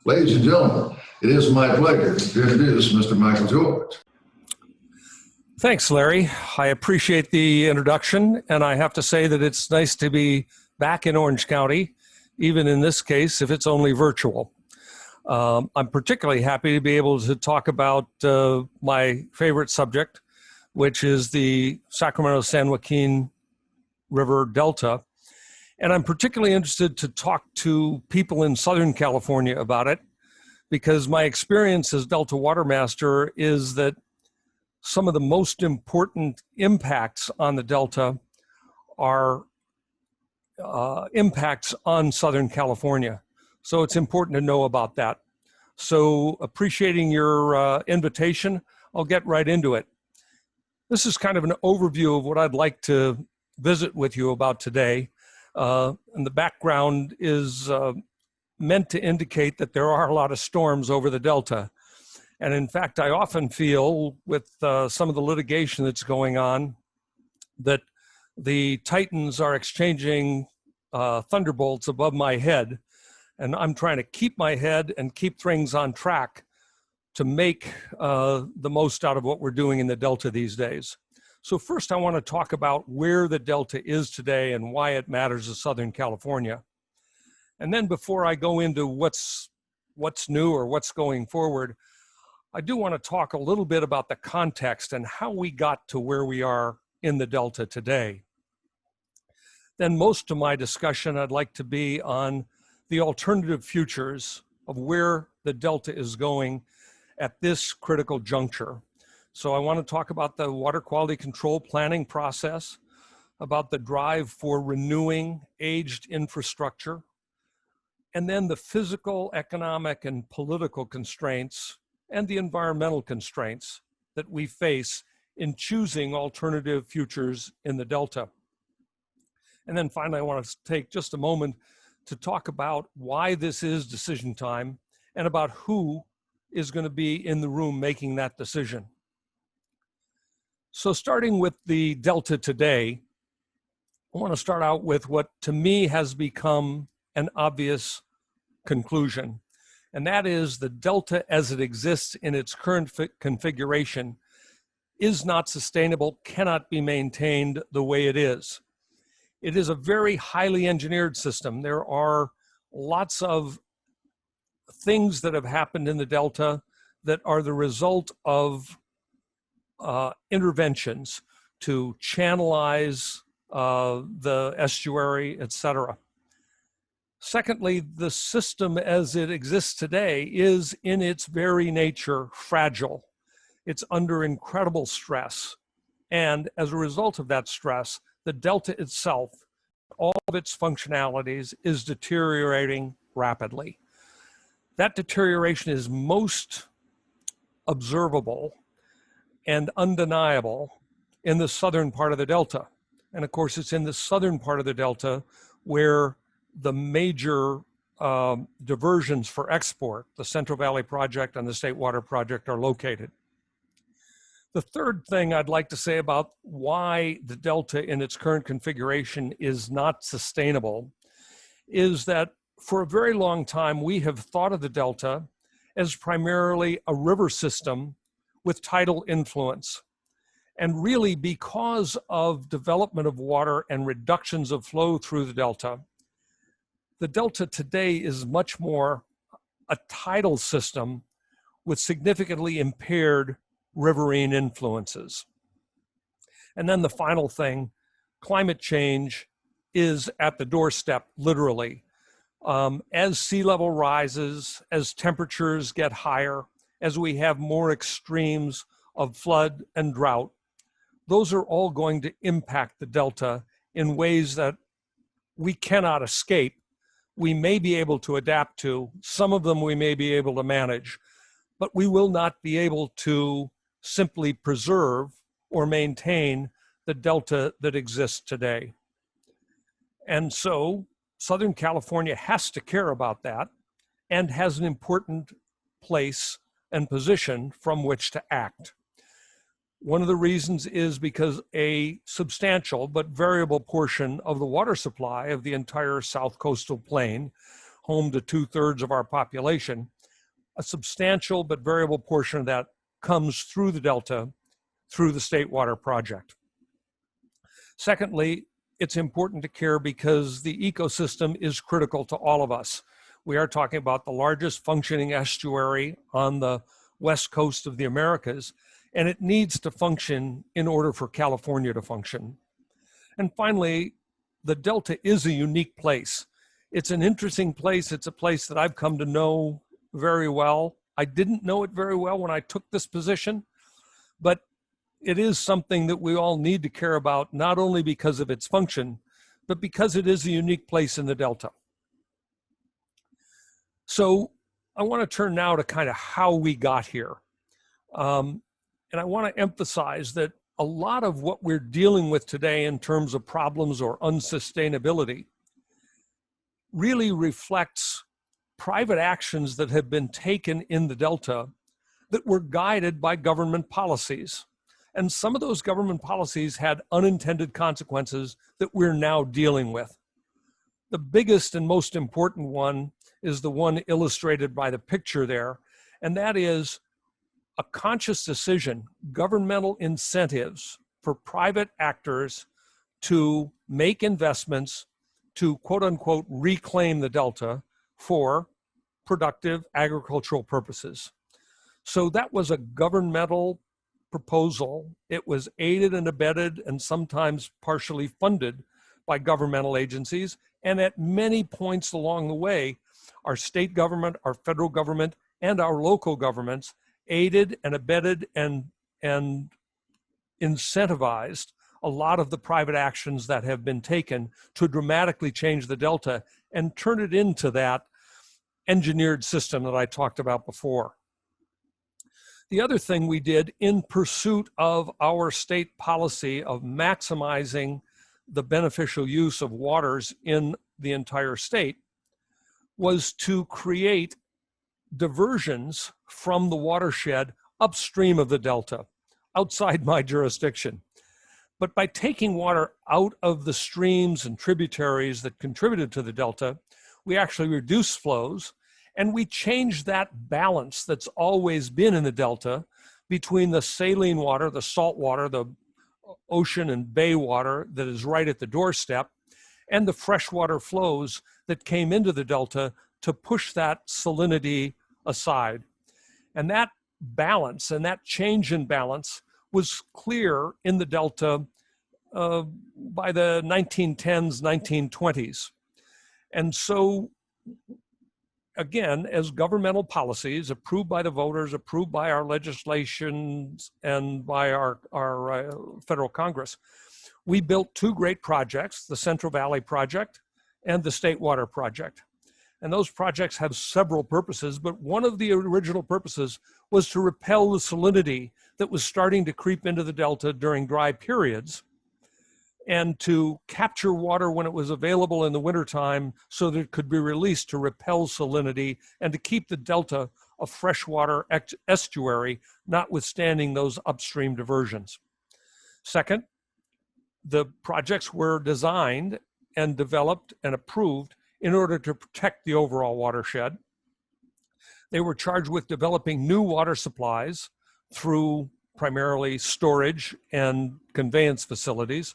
Ladies and gentlemen, it is my pleasure to introduce Mr. Michael George. Thanks, Larry. I appreciate the introduction, and I have to say that it's nice to be back in Orange County, even in this case, if it's only virtual. I'm particularly happy to be able to talk about my favorite subject, which is the Sacramento-San Joaquin River Delta. And I'm particularly interested to talk to people in Southern California about it, because my experience as Delta Watermaster is that some of the most important impacts on the Delta are impacts on Southern California. So it's important to know about that. So appreciating your invitation, I'll get right into it. This is kind of an overview of what I'd like to visit with you about today. And the background is meant to indicate that there are a lot of storms over the Delta. And in fact, I often feel with some of the litigation that's going on that the Titans are exchanging thunderbolts above my head. And I'm trying to keep my head and keep things on track to make the most out of what we're doing in the Delta these days. So first, I want to talk about where the Delta is today and why it matters to Southern California. And then before I go into what's new or what's going forward, I do want to talk a little bit about the context and how we got to where we are in the Delta today. Then most of my discussion, I'd like to be on the alternative futures of where the Delta is going at this critical juncture. So I want to talk about the water quality control planning process, about the drive for renewing aged infrastructure, and then the physical, economic, and political constraints and the environmental constraints that we face in choosing alternative futures in the Delta. And then finally, I want to take just a moment to talk about why this is decision time and about who is going to be in the room making that decision. So starting with the Delta today, I want to start out with what to me has become an obvious conclusion. And that is the Delta as it exists in its current configuration is not sustainable, cannot be maintained the way it is. It is a very highly engineered system. There are lots of things that have happened in the Delta that are the result of interventions to channelize the estuary, etc. Secondly, the system as it exists today is in its very nature fragile. It's under incredible stress. And as a result of that stress, the Delta itself, all of its functionalities, is deteriorating rapidly. That deterioration is most observable and undeniable in the southern part of the Delta. And of course, it's in the southern part of the Delta where the major diversions for export, the Central Valley Project and the State Water Project, are located. The third thing I'd like to say about why the Delta in its current configuration is not sustainable is that for a very long time, we have thought of the Delta as primarily a river system with tidal influence. And really, because of development of water and reductions of flow through the Delta today is much more a tidal system with significantly impaired riverine influences. And then the final thing, climate change is at the doorstep, literally. As sea level rises, as temperatures get higher, as we have more extremes of flood and drought, those are all going to impact the Delta in ways that we cannot escape. We may be able to adapt to, some of them we may be able to manage, but we will not be able to simply preserve or maintain the Delta that exists today. And so Southern California has to care about that and has an important place and position from which to act. One of the reasons is because a substantial but variable portion of the water supply of the entire South Coastal Plain home to 2/3 of our population, a substantial but variable portion of that comes through the Delta, through the State Water Project. Secondly, it's important to care because the ecosystem is critical to all of us. We are talking about the largest functioning estuary on the west coast of the Americas, and it needs to function in order for California to function. And finally, the Delta is a unique place. It's an interesting place. It's a place that I've come to know very well. I didn't know it very well when I took this position, but it is something that we all need to care about, not only because of its function, but because it is a unique place in the Delta. So I want to turn now to kind of how we got here. And I want to emphasize that a lot of what we're dealing with today in terms of problems or unsustainability really reflects private actions that have been taken in the Delta that were guided by government policies. And some of those government policies had unintended consequences that we're now dealing with. The biggest and most important one is the one illustrated by the picture there, and that is a conscious decision, governmental incentives for private actors to make investments to quote unquote reclaim the Delta for productive agricultural purposes. So that was a governmental proposal. It was aided and abetted and sometimes partially funded by governmental agencies. And at many points along the way, our state government, our federal government, and our local governments aided and abetted and incentivized a lot of the private actions that have been taken to dramatically change the Delta and turn it into that engineered system that I talked about before. The other thing we did in pursuit of our state policy of maximizing the beneficial use of waters in the entire state was to create diversions from the watershed upstream of the Delta, outside my jurisdiction. But by taking water out of the streams and tributaries that contributed to the Delta, we actually reduced flows, and we changed that balance that's always been in the Delta between the saline water, the salt water, the ocean and bay water that is right at the doorstep, and the freshwater flows that came into the Delta to push that salinity aside. And that balance and that change in balance was clear in the Delta by the 1910s, 1920s. And so, again, as governmental policies approved by the voters, approved by our legislation and by our federal Congress, we built two great projects, the Central Valley Project and the State Water Project. And those projects have several purposes, but one of the original purposes was to repel the salinity that was starting to creep into the Delta during dry periods, and to capture water when it was available in the wintertime so that it could be released to repel salinity and to keep the Delta a freshwater estuary, notwithstanding those upstream diversions. Second, the projects were designed and developed and approved in order to protect the overall watershed. They were charged with developing new water supplies through primarily storage and conveyance facilities.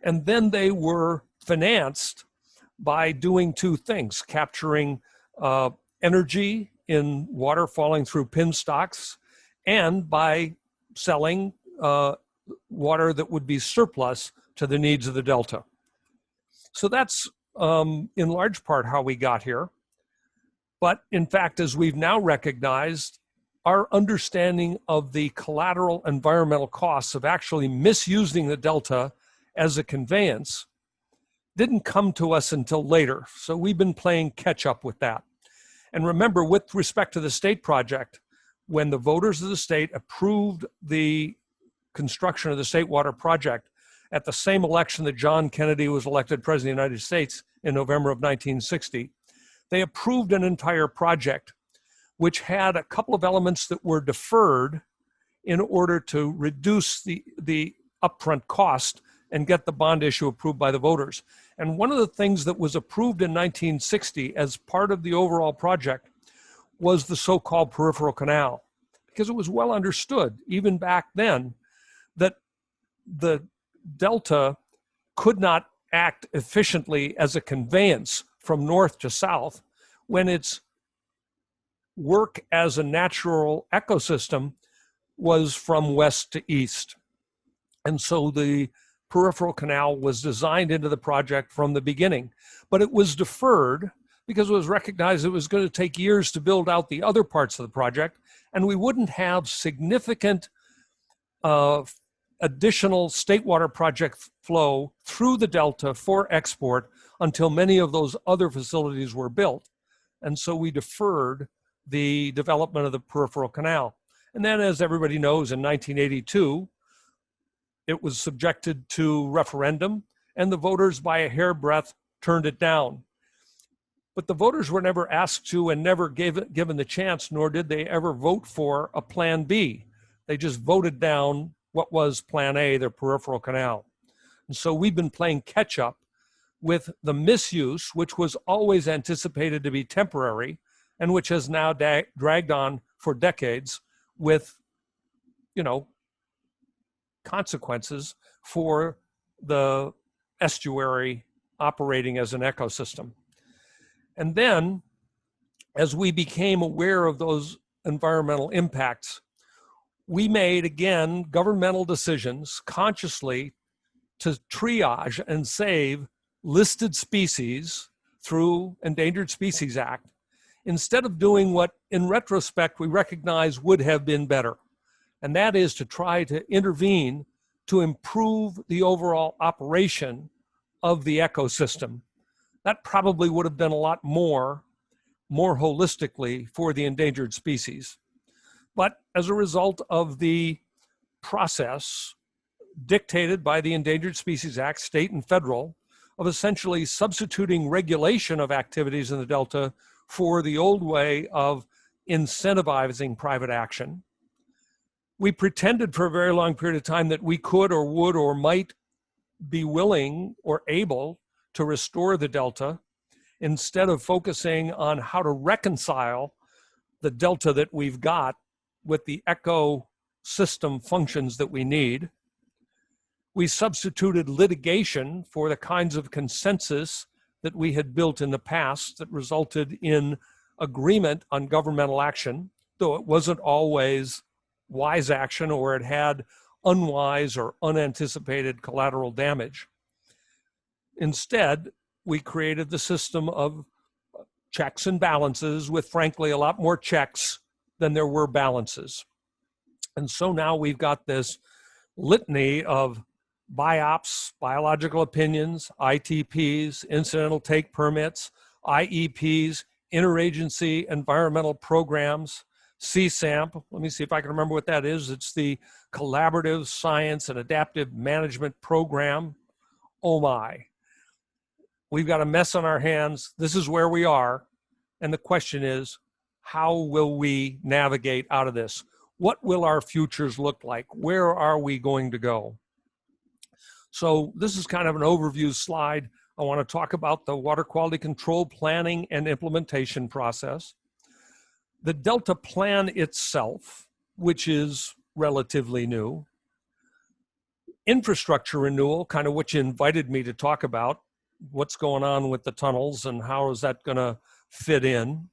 And then they were financed by doing two things: capturing energy in water falling through penstocks, and by selling water that would be surplus to the needs of the Delta. So that's in large part how we got here. But in fact, as we've now recognized, our understanding of the collateral environmental costs of actually misusing the Delta as a conveyance didn't come to us until later. So we've been playing catch up with that. And remember, with respect to the state project, when the voters of the state approved the construction of the State Water Project at the same election that John Kennedy was elected President of the United States in November of 1960, they approved an entire project which had a couple of elements that were deferred in order to reduce the upfront cost and get the bond issue approved by the voters. And one of the things that was approved in 1960 as part of the overall project was the so-called peripheral canal, because it was well understood, even back then, that the Delta could not act efficiently as a conveyance from north to south when its work as a natural ecosystem was from west to east. And so the peripheral canal was designed into the project from the beginning, but it was deferred because it was recognized it was going to take years to build out the other parts of the project, and we wouldn't have significant additional state water project flow through the Delta for export until many of those other facilities were built. And so we deferred the development of the peripheral canal. And then, as everybody knows, in 1982, it was subjected to referendum, and the voters by a hairbreadth turned it down. But the voters were never asked to and never given the chance, nor did they ever vote for a plan B. They just voted down what was plan A, the peripheral canal. And so we've been playing catch up with the misuse, which was always anticipated to be temporary and which has now dragged on for decades with, consequences for the estuary operating as an ecosystem. And then, as we became aware of those environmental impacts, we made, again, governmental decisions consciously to triage and save listed species through Endangered Species Act, instead of doing what, in retrospect, we recognize would have been better. And that is to try to intervene to improve the overall operation of the ecosystem. That probably would have done a lot more holistically for the endangered species. But as a result of the process dictated by the Endangered Species Act, state and federal, of essentially substituting regulation of activities in the Delta for the old way of incentivizing private action, we pretended for a very long period of time that we could or would or might be willing or able to restore the Delta, instead of focusing on how to reconcile the Delta that we've got with the ecosystem functions that we need. We substituted litigation for the kinds of consensus that we had built in the past that resulted in agreement on governmental action, though it wasn't always wise action or it had unwise or unanticipated collateral damage. Instead, we created the system of checks and balances with, frankly, a lot more checks than there were balances. And so now we've got this litany of BIOPs, biological opinions, ITPs, incidental take permits, IEPs, interagency environmental programs, CSAMP. Let me see if I can remember what that is. It's the Collaborative Science and Adaptive Management Program. Oh my. We've got a mess on our hands. This is where we are. And the question is, how will we navigate out of this? What will our futures look like? Where are we going to go? So this is kind of an overview slide. I want to talk about the water quality control planning and implementation process. The Delta Plan itself, which is relatively new. Infrastructure renewal, kind of what you invited me to talk about. What's going on with the tunnels and how is that going to fit in?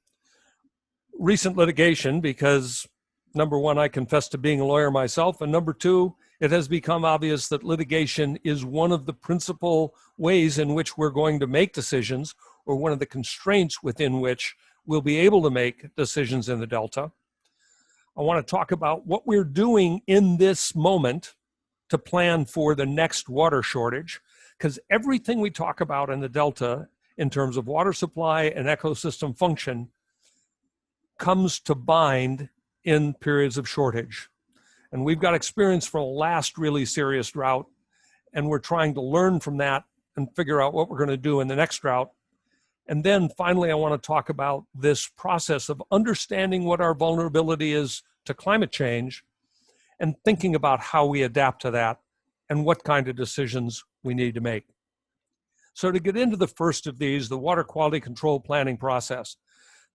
Recent litigation, because number one, I confess to being a lawyer myself, and number two, it has become obvious that litigation is one of the principal ways in which we're going to make decisions, or one of the constraints within which we'll be able to make decisions in the Delta. I want to talk about what we're doing in this moment to plan for the next water shortage, because everything we talk about in the Delta in terms of water supply and ecosystem function comes to bind in periods of shortage. And we've got experience from the last really serious drought, and we're trying to learn from that and figure out what we're going to do in the next drought. And then finally, I want to talk about this process of understanding what our vulnerability is to climate change and thinking about how we adapt to that and what kind of decisions we need to make. So to get into the first of these, the water quality control planning process,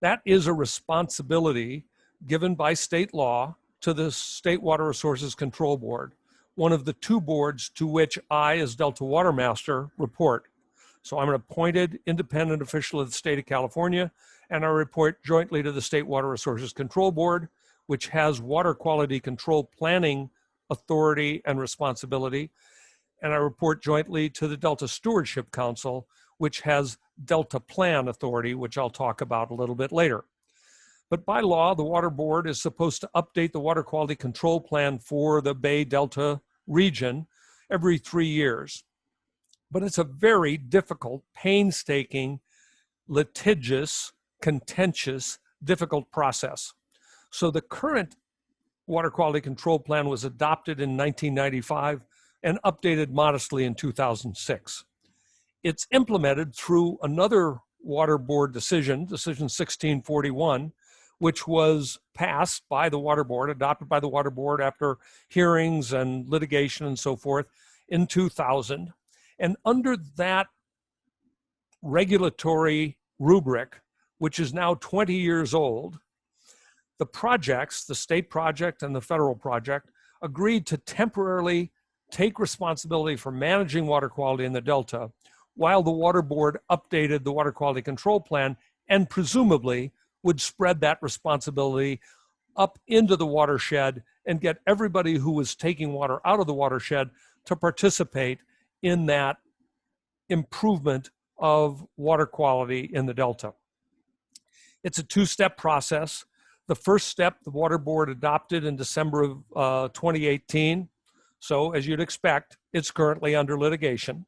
that is a responsibility given by state law to the State Water Resources Control Board, one of the two boards to which I, as Delta Watermaster, report. So I'm an appointed independent official of the state of California, and I report jointly to the State Water Resources Control Board, which has water quality control planning authority and responsibility. And I report jointly to the Delta Stewardship Council, which has Delta Plan authority, which I'll talk about a little bit later. But by law, the Water Board is supposed to update the water quality control plan for the Bay Delta region every 3 years. But it's a very difficult, painstaking, litigious, contentious, difficult process. So the current water quality control plan was adopted in 1995 and updated modestly in 2006. It's implemented through another Water Board decision, Decision 1641, which was passed by the Water Board, adopted by the Water Board after hearings and litigation and so forth in 2000. And under that regulatory rubric, which is now 20 years old, the projects, the state project and the federal project, agreed to temporarily take responsibility for managing water quality in the Delta while the Water Board updated the water quality control plan and presumably would spread that responsibility up into the watershed and get everybody who was taking water out of the watershed to participate in that improvement of water quality in the Delta. It's a two-step process. The first step, the Water Board adopted in December of 2018. So as you'd expect, it's currently under litigation.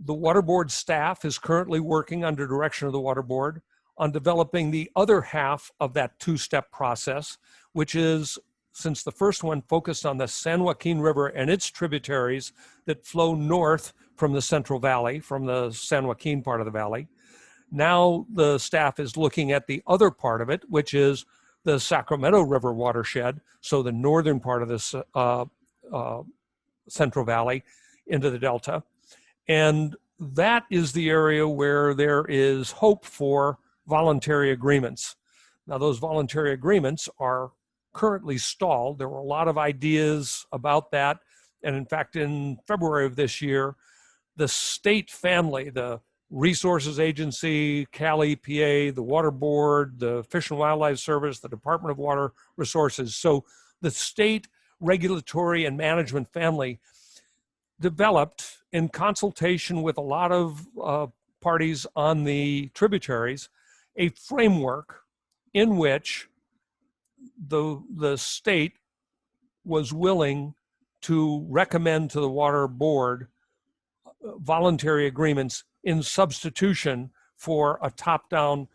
The Water Board staff is currently working under direction of the Water Board on developing the other half of that two-step process, which is, since the first one focused on the San Joaquin River and its tributaries that flow north from the Central Valley, from the San Joaquin part of the valley, now the staff is looking at the other part of it, which is the Sacramento River watershed, so the northern part of this Central Valley into the Delta. And that is the area where there is hope for voluntary agreements. Now, those voluntary agreements are currently stalled. There were a lot of ideas about that. And in fact, in February of this year, the state family, the Resources Agency, Cal EPA, the Water Board, the Fish and Wildlife Service, the Department of Water Resources. So the state regulatory and management family developed, in consultation with a lot of parties on the tributaries, a framework in which the state was willing to recommend to the Water Board voluntary agreements in substitution for a top-down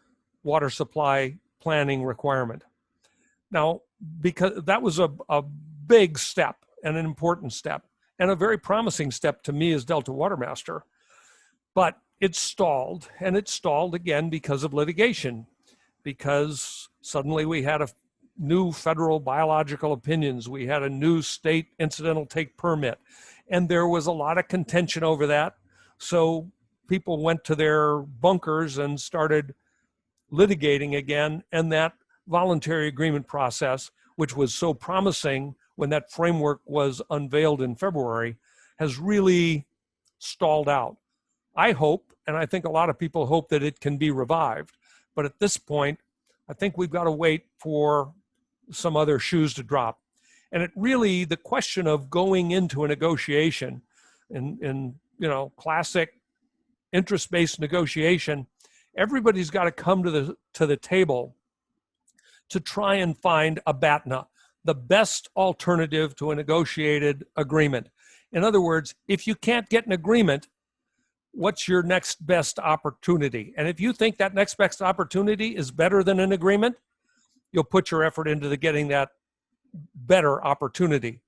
water supply planning requirement. Now, because that was a big step and an important step and a very promising step to me as Delta Watermaster, but it stalled, and it stalled again because of litigation, because suddenly we had a new federal biological opinions, we had a new state incidental take permit, and there was a lot of contention over that. So people went to their bunkers and started litigating again, and that voluntary agreement process, which was so promising when that framework was unveiled in February, has really stalled out. I hope, and I think a lot of people hope, that it can be revived. But at this point, I think we've got to wait for some other shoes to drop. And it really, the question of going into a negotiation in classic interest-based negotiation, everybody's got to come to the table to try and find a BATNA, the best alternative to a negotiated agreement. In other words, if you can't get an agreement, what's your next best opportunity? And if you think that next best opportunity is better than an agreement, you'll put your effort into getting that better opportunity.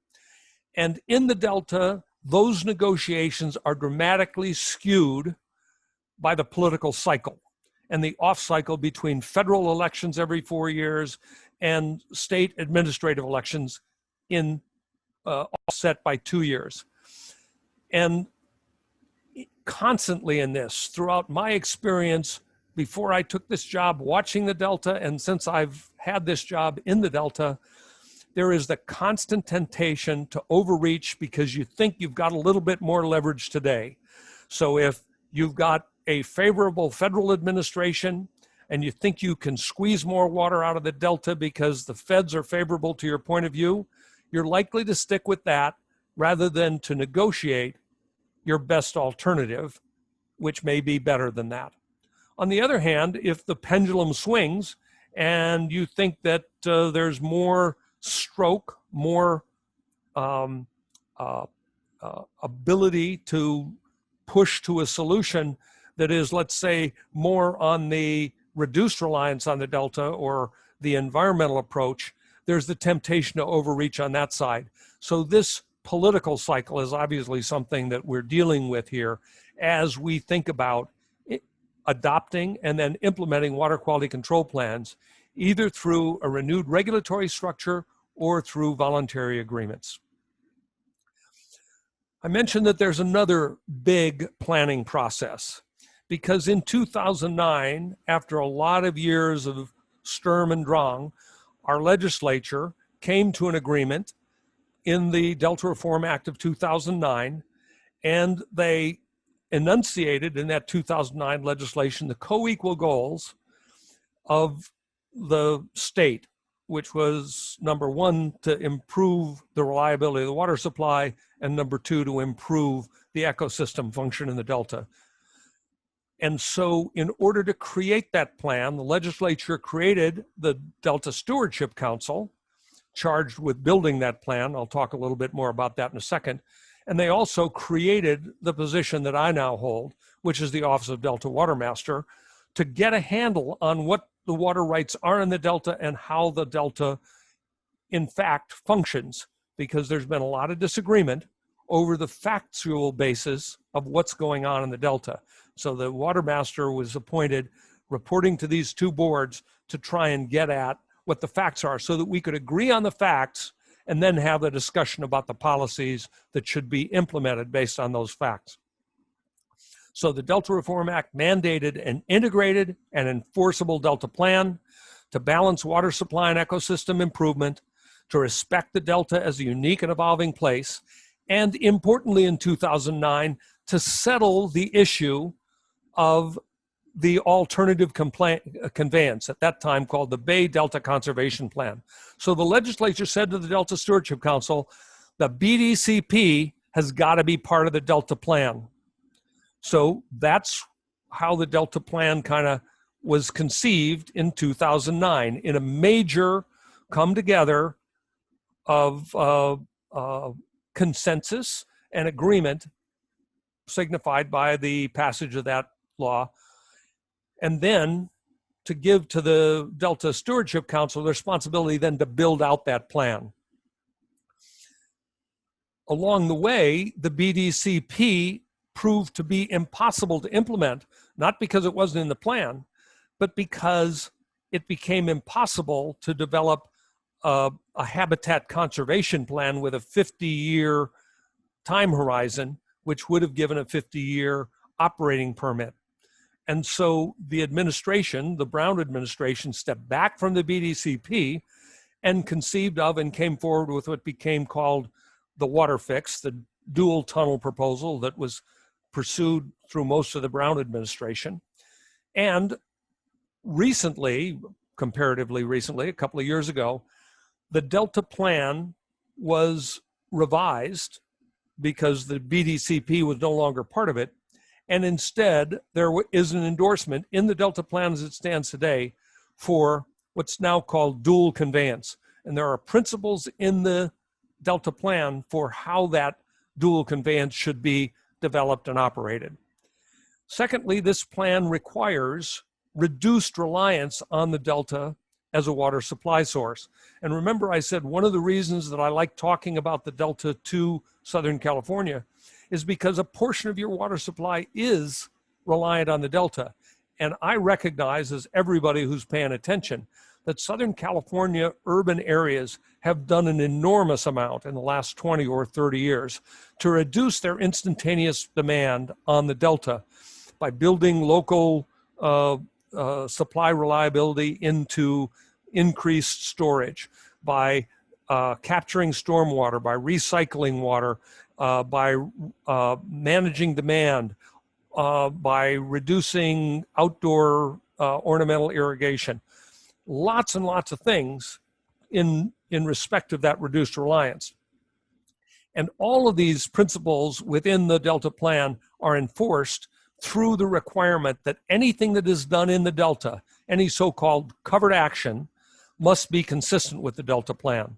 And in the Delta, those negotiations are dramatically skewed by the political cycle and the off cycle between federal elections every 4 years and state administrative elections in offset by 2 years. And constantly in this, throughout my experience before I took this job watching the Delta, and since I've had this job in the Delta, there is the constant temptation to overreach because you think you've got a little bit more leverage today. So if you've got a favorable federal administration and you think you can squeeze more water out of the Delta because the feds are favorable to your point of view, you're likely to stick with that rather than to negotiate your best alternative, which may be better than that. On the other hand, if the pendulum swings and you think that there's more stroke, more ability to push to a solution that is, let's say, more on the reduced reliance on the Delta or the environmental approach, there's the temptation to overreach on that side. So this political cycle is obviously something that we're dealing with here as we think about adopting and then implementing water quality control plans, either through a renewed regulatory structure or through voluntary agreements. I mentioned that there's another big planning process because in 2009, after a lot of years of Sturm and Drang, our legislature came to an agreement in the Delta Reform Act of 2009, and they enunciated in that 2009 legislation the co-equal goals of the state, which was number one, to improve the reliability of the water supply, and number two, to improve the ecosystem function in the Delta. And so in order to create that plan, the legislature created the Delta Stewardship Council, charged with building that plan. I'll talk a little bit more about that in a second. And they also created the position that I now hold, which is the Office of Delta Watermaster, to get a handle on what the water rights are in the Delta and how the Delta, in fact, functions, because there's been a lot of disagreement over the factual basis of what's going on in the Delta. So the Watermaster was appointed reporting to these two boards to try and get at what the facts are so that we could agree on the facts and then have a discussion about the policies that should be implemented based on those facts. So the Delta Reform Act mandated an integrated and enforceable Delta plan to balance water supply and ecosystem improvement, to respect the Delta as a unique and evolving place, and importantly in 2009, to settle the issue of the alternative conveyance, at that time called the Bay Delta Conservation Plan. So the legislature said to the Delta Stewardship Council, the BDCP has got to be part of the Delta plan. So that's how the Delta plan kind of was conceived in 2009 in a major come together of consensus and agreement signified by the passage of that law. And then to give to the Delta Stewardship Council the responsibility then to build out that plan. Along the way, the BDCP proved to be impossible to implement, not because it wasn't in the plan, but because it became impossible to develop a habitat conservation plan with a 50-year time horizon, which would have given a 50-year operating permit. And so the administration, the Brown administration, stepped back from the BDCP and conceived of and came forward with what became called the water fix, the dual tunnel proposal that was pursued through most of the Brown administration. And recently, comparatively recently, a couple of years ago, the Delta plan was revised because the BDCP was no longer part of it. And instead, there is an endorsement in the Delta plan as it stands today for what's now called dual conveyance. And there are principles in the Delta plan for how that dual conveyance should be developed and operated. Secondly, this plan requires reduced reliance on the Delta as a water supply source. And remember, I said one of the reasons that I like talking about the Delta to Southern California is because a portion of your water supply is reliant on the Delta. And I recognize, as everybody who's paying attention, that Southern California urban areas have done an enormous amount in the last 20 or 30 years to reduce their instantaneous demand on the Delta by building local supply reliability into increased storage, by capturing stormwater, by recycling water, by managing demand, by reducing outdoor ornamental irrigation. Lots and lots of things in respect of that reduced reliance. And all of these principles within the Delta Plan are enforced through the requirement that anything that is done in the Delta, any so-called covered action, must be consistent with the Delta Plan.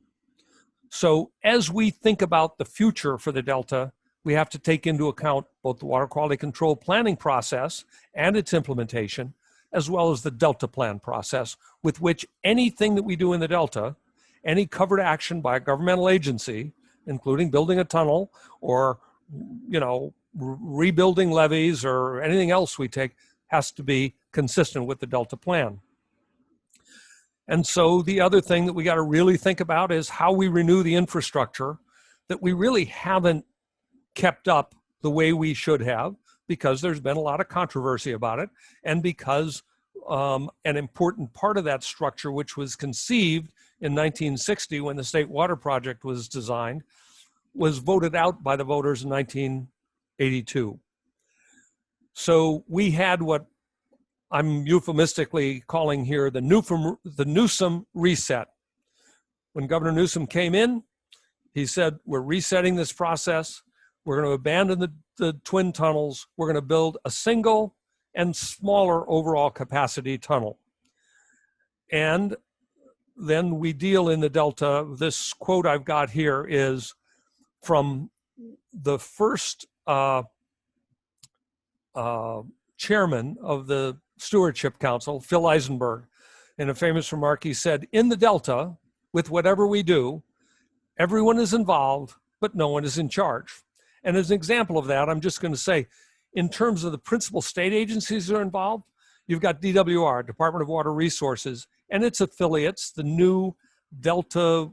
So as we think about the future for the Delta, we have to take into account both the water quality control planning process and its implementation, as well as the Delta Plan process, with which anything that we do in the Delta, any covered action by a governmental agency, including building a tunnel or, rebuilding levees or anything else we take, has to be consistent with the Delta Plan. And so the other thing that we got to really think about is how we renew the infrastructure that we really haven't kept up the way we should have, because there's been a lot of controversy about it, and because an important part of that structure, which was conceived in 1960 when the State Water Project was designed, was voted out by the voters in 1982. So we had what I'm euphemistically calling here the Newsom reset. When Governor Newsom came in, he said, we're resetting this process. We're going to abandon the twin tunnels. We're going to build a single and smaller overall capacity tunnel. And then we deal in the Delta. This quote I've got here is from the first chairman of the Stewardship Council, Phil Eisenberg. In a famous remark, he said, in the Delta, with whatever we do, everyone is involved, but no one is in charge. And as an example of that, I'm just going to say, in terms of the principal state agencies that are involved, you've got DWR, Department of Water Resources, and its affiliates, the new Delta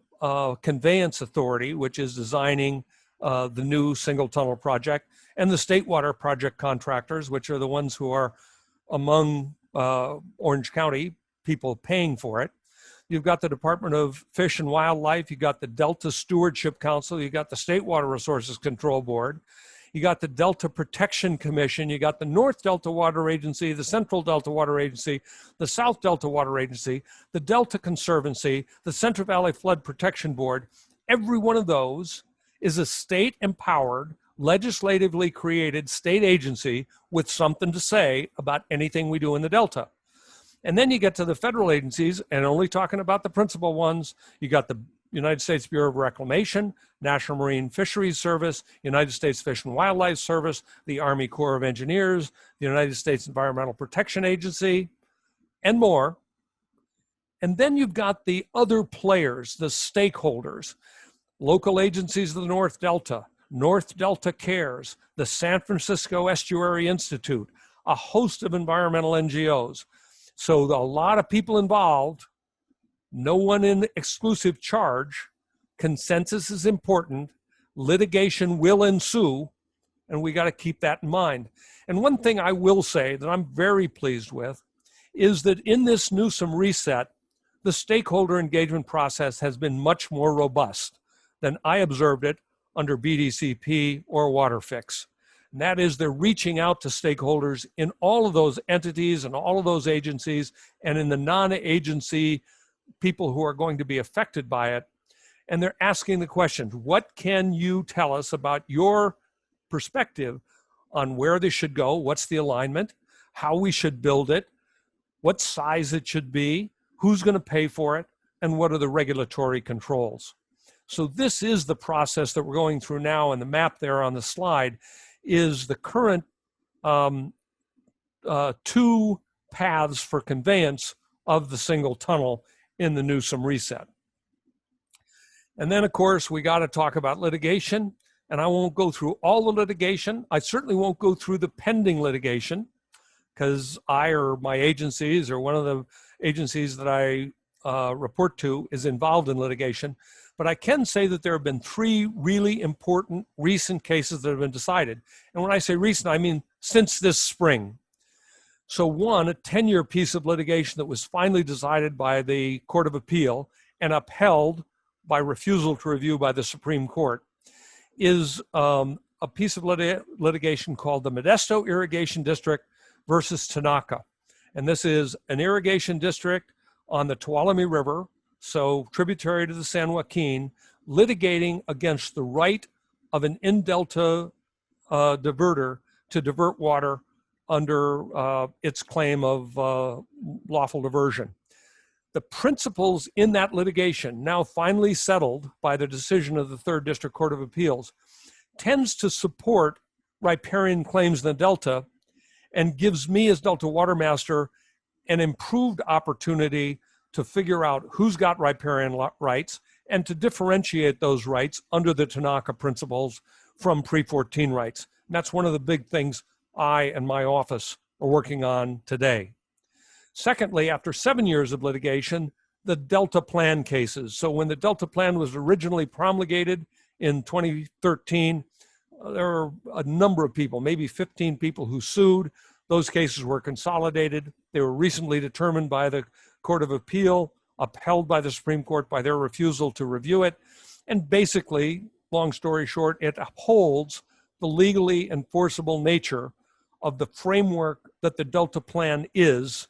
Conveyance Authority, which is designing the new single tunnel project, and the State Water Project contractors, which are the ones who are among Orange County people paying for it. You've got the Department of Fish and Wildlife, you've got the Delta Stewardship Council, you've got the State Water Resources Control Board, you got the Delta Protection Commission, you got the North Delta Water Agency, the Central Delta Water Agency, the South Delta Water Agency, the Delta Conservancy, the Central Valley Flood Protection Board. Every one of those is a state-empowered, legislatively created state agency with something to say about anything we do in the Delta. And then you get to the federal agencies, and only talking about the principal ones, you got the United States Bureau of Reclamation, National Marine Fisheries Service, United States Fish and Wildlife Service, the Army Corps of Engineers, the United States Environmental Protection Agency, and more. And then you've got the other players, the stakeholders, local agencies of the North Delta Cares, the San Francisco Estuary Institute, a host of environmental NGOs. So a lot of people involved, no one in exclusive charge. Consensus is important. Litigation will ensue, and we got to keep that in mind. And one thing I will say that I'm very pleased with is that in this Newsom reset, the stakeholder engagement process has been much more robust than I observed it under BDCP or WaterFix. And that is, they're reaching out to stakeholders in all of those entities and all of those agencies, and in the non-agency people who are going to be affected by it. And they're asking the questions, what can you tell us about your perspective on where this should go? What's the alignment? How we should build it? What size it should be? Who's going to pay for it? And what are the regulatory controls? So this is the process that we're going through now, and the map there on the slide is the current two paths for conveyance of the single tunnel in the Newsom reset. And then, of course, we got to talk about litigation, and I won't go through all the litigation. I certainly won't go through the pending litigation, because I or my agencies or one of the agencies that I report to is involved in litigation, but I can say that there have been 3 really important recent cases that have been decided. And when I say recent, I mean since this spring. So one, a 10-year piece of litigation that was finally decided by the Court of Appeal and upheld by refusal to review by the Supreme Court, is a piece of litigation called the Modesto Irrigation District versus Tanaka. And this is an irrigation district on the Tuolumne River, so tributary to the San Joaquin, litigating against the right of an in-delta diverter to divert water under its claim of lawful diversion. The principles in that litigation, now finally settled by the decision of the 3rd District Court of Appeals, tends to support riparian claims in the Delta and gives me as Delta Watermaster an improved opportunity to figure out who's got riparian rights and to differentiate those rights under the Tanaka principles from pre-14 rights. And that's one of the big things I and my office are working on today. Secondly, after 7 years of litigation, the Delta Plan cases. So when the Delta Plan was originally promulgated in 2013, there were a number of people, maybe 15 people who sued. Those cases were consolidated. They were recently determined by the Court of Appeal, upheld by the Supreme Court by their refusal to review it. And basically, long story short, it upholds the legally enforceable nature of the framework that the Delta Plan is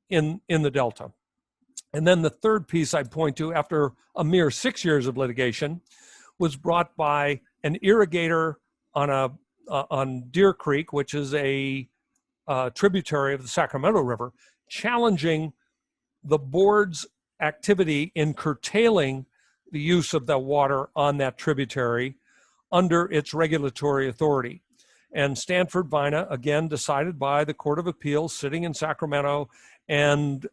in the Delta. And then the third piece I point to, after a mere 6 years of litigation, was brought by an irrigator on Deer Creek, which is a tributary of the Sacramento River, challenging the board's activity in curtailing the use of the water on that tributary under its regulatory authority. And Stanford Vina, again, decided by the Court of Appeals sitting in Sacramento, and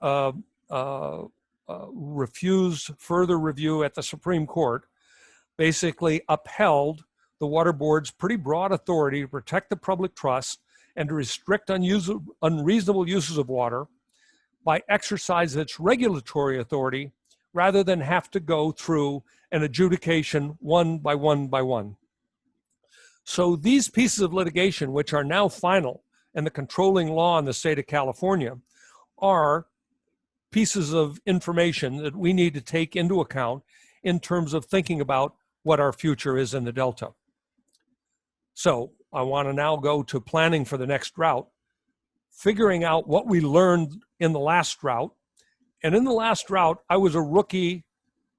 refused further review at the Supreme Court, basically upheld the Water Board's pretty broad authority to protect the public trust and to restrict unreasonable uses of water by exercising its regulatory authority rather than have to go through an adjudication one by one by one. So these pieces of litigation, which are now final and the controlling law in the state of California, are pieces of information that we need to take into account in terms of thinking about what our future is in the Delta. So I want to now go to planning for the next drought, figuring out what we learned in the last drought. And in the last drought, I was a rookie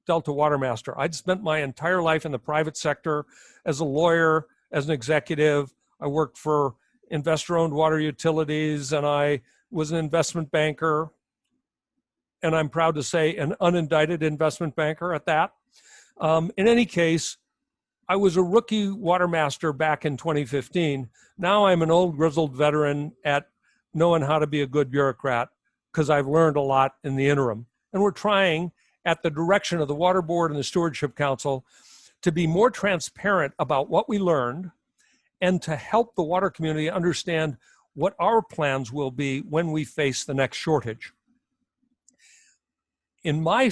Delta Watermaster. I'd spent my entire life in the private sector as a lawyer, as an executive. I worked for investor-owned water utilities, and I was an investment banker, and I'm proud to say an unindicted investment banker at that. In any case, I was a rookie Watermaster back in 2015. Now I'm an old grizzled veteran at knowing how to be a good bureaucrat because I've learned a lot in the interim. And we're trying, at the direction of the Water Board and the Stewardship Council, to be more transparent about what we learned and to help the water community understand what our plans will be when we face the next shortage. In my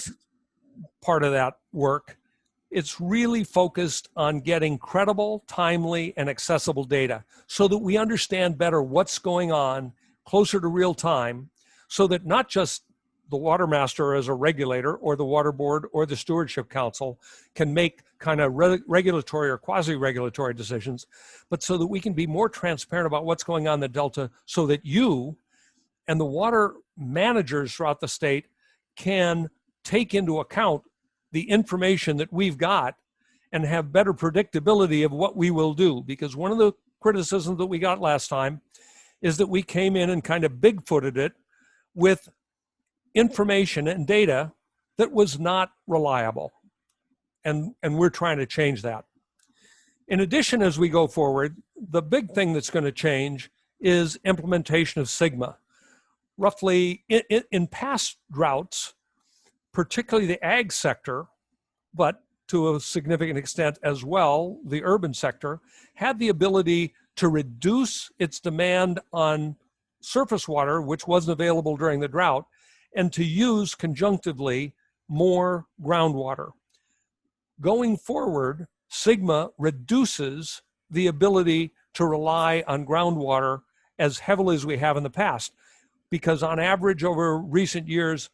part of that work, it's really focused on getting credible, timely, and accessible data so that we understand better what's going on closer to real time, so that not just the Watermaster as a regulator or the Water Board or the Stewardship Council can make kind of regulatory or quasi-regulatory decisions, but so that we can be more transparent about what's going on in the Delta so that you and the water managers throughout the state can take into account the information that we've got and have better predictability of what we will do. Because one of the criticisms that we got last time is that we came in and kind of bigfooted it with information and data that was not reliable. And we're trying to change that. In addition, as we go forward, the big thing that's going to change is implementation of Sigma. Roughly in past droughts, particularly the ag sector, but to a significant extent as well, the urban sector, had the ability to reduce its demand on surface water, which wasn't available during the drought, and to use conjunctively more groundwater. Going forward, Sigma reduces the ability to rely on groundwater as heavily as we have in the past, because on average over recent years,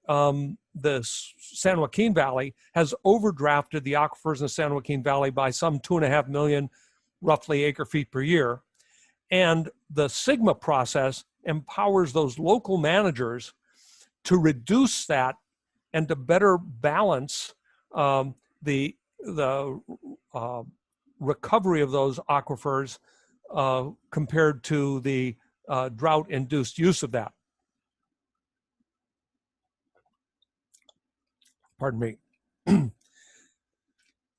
the San Joaquin Valley has overdrafted the aquifers in the San Joaquin Valley by some 2.5 million, roughly, acre feet per year. And the Sigma process empowers those local managers to reduce that and to better balance the recovery of those aquifers compared to the drought-induced use of that. Pardon me.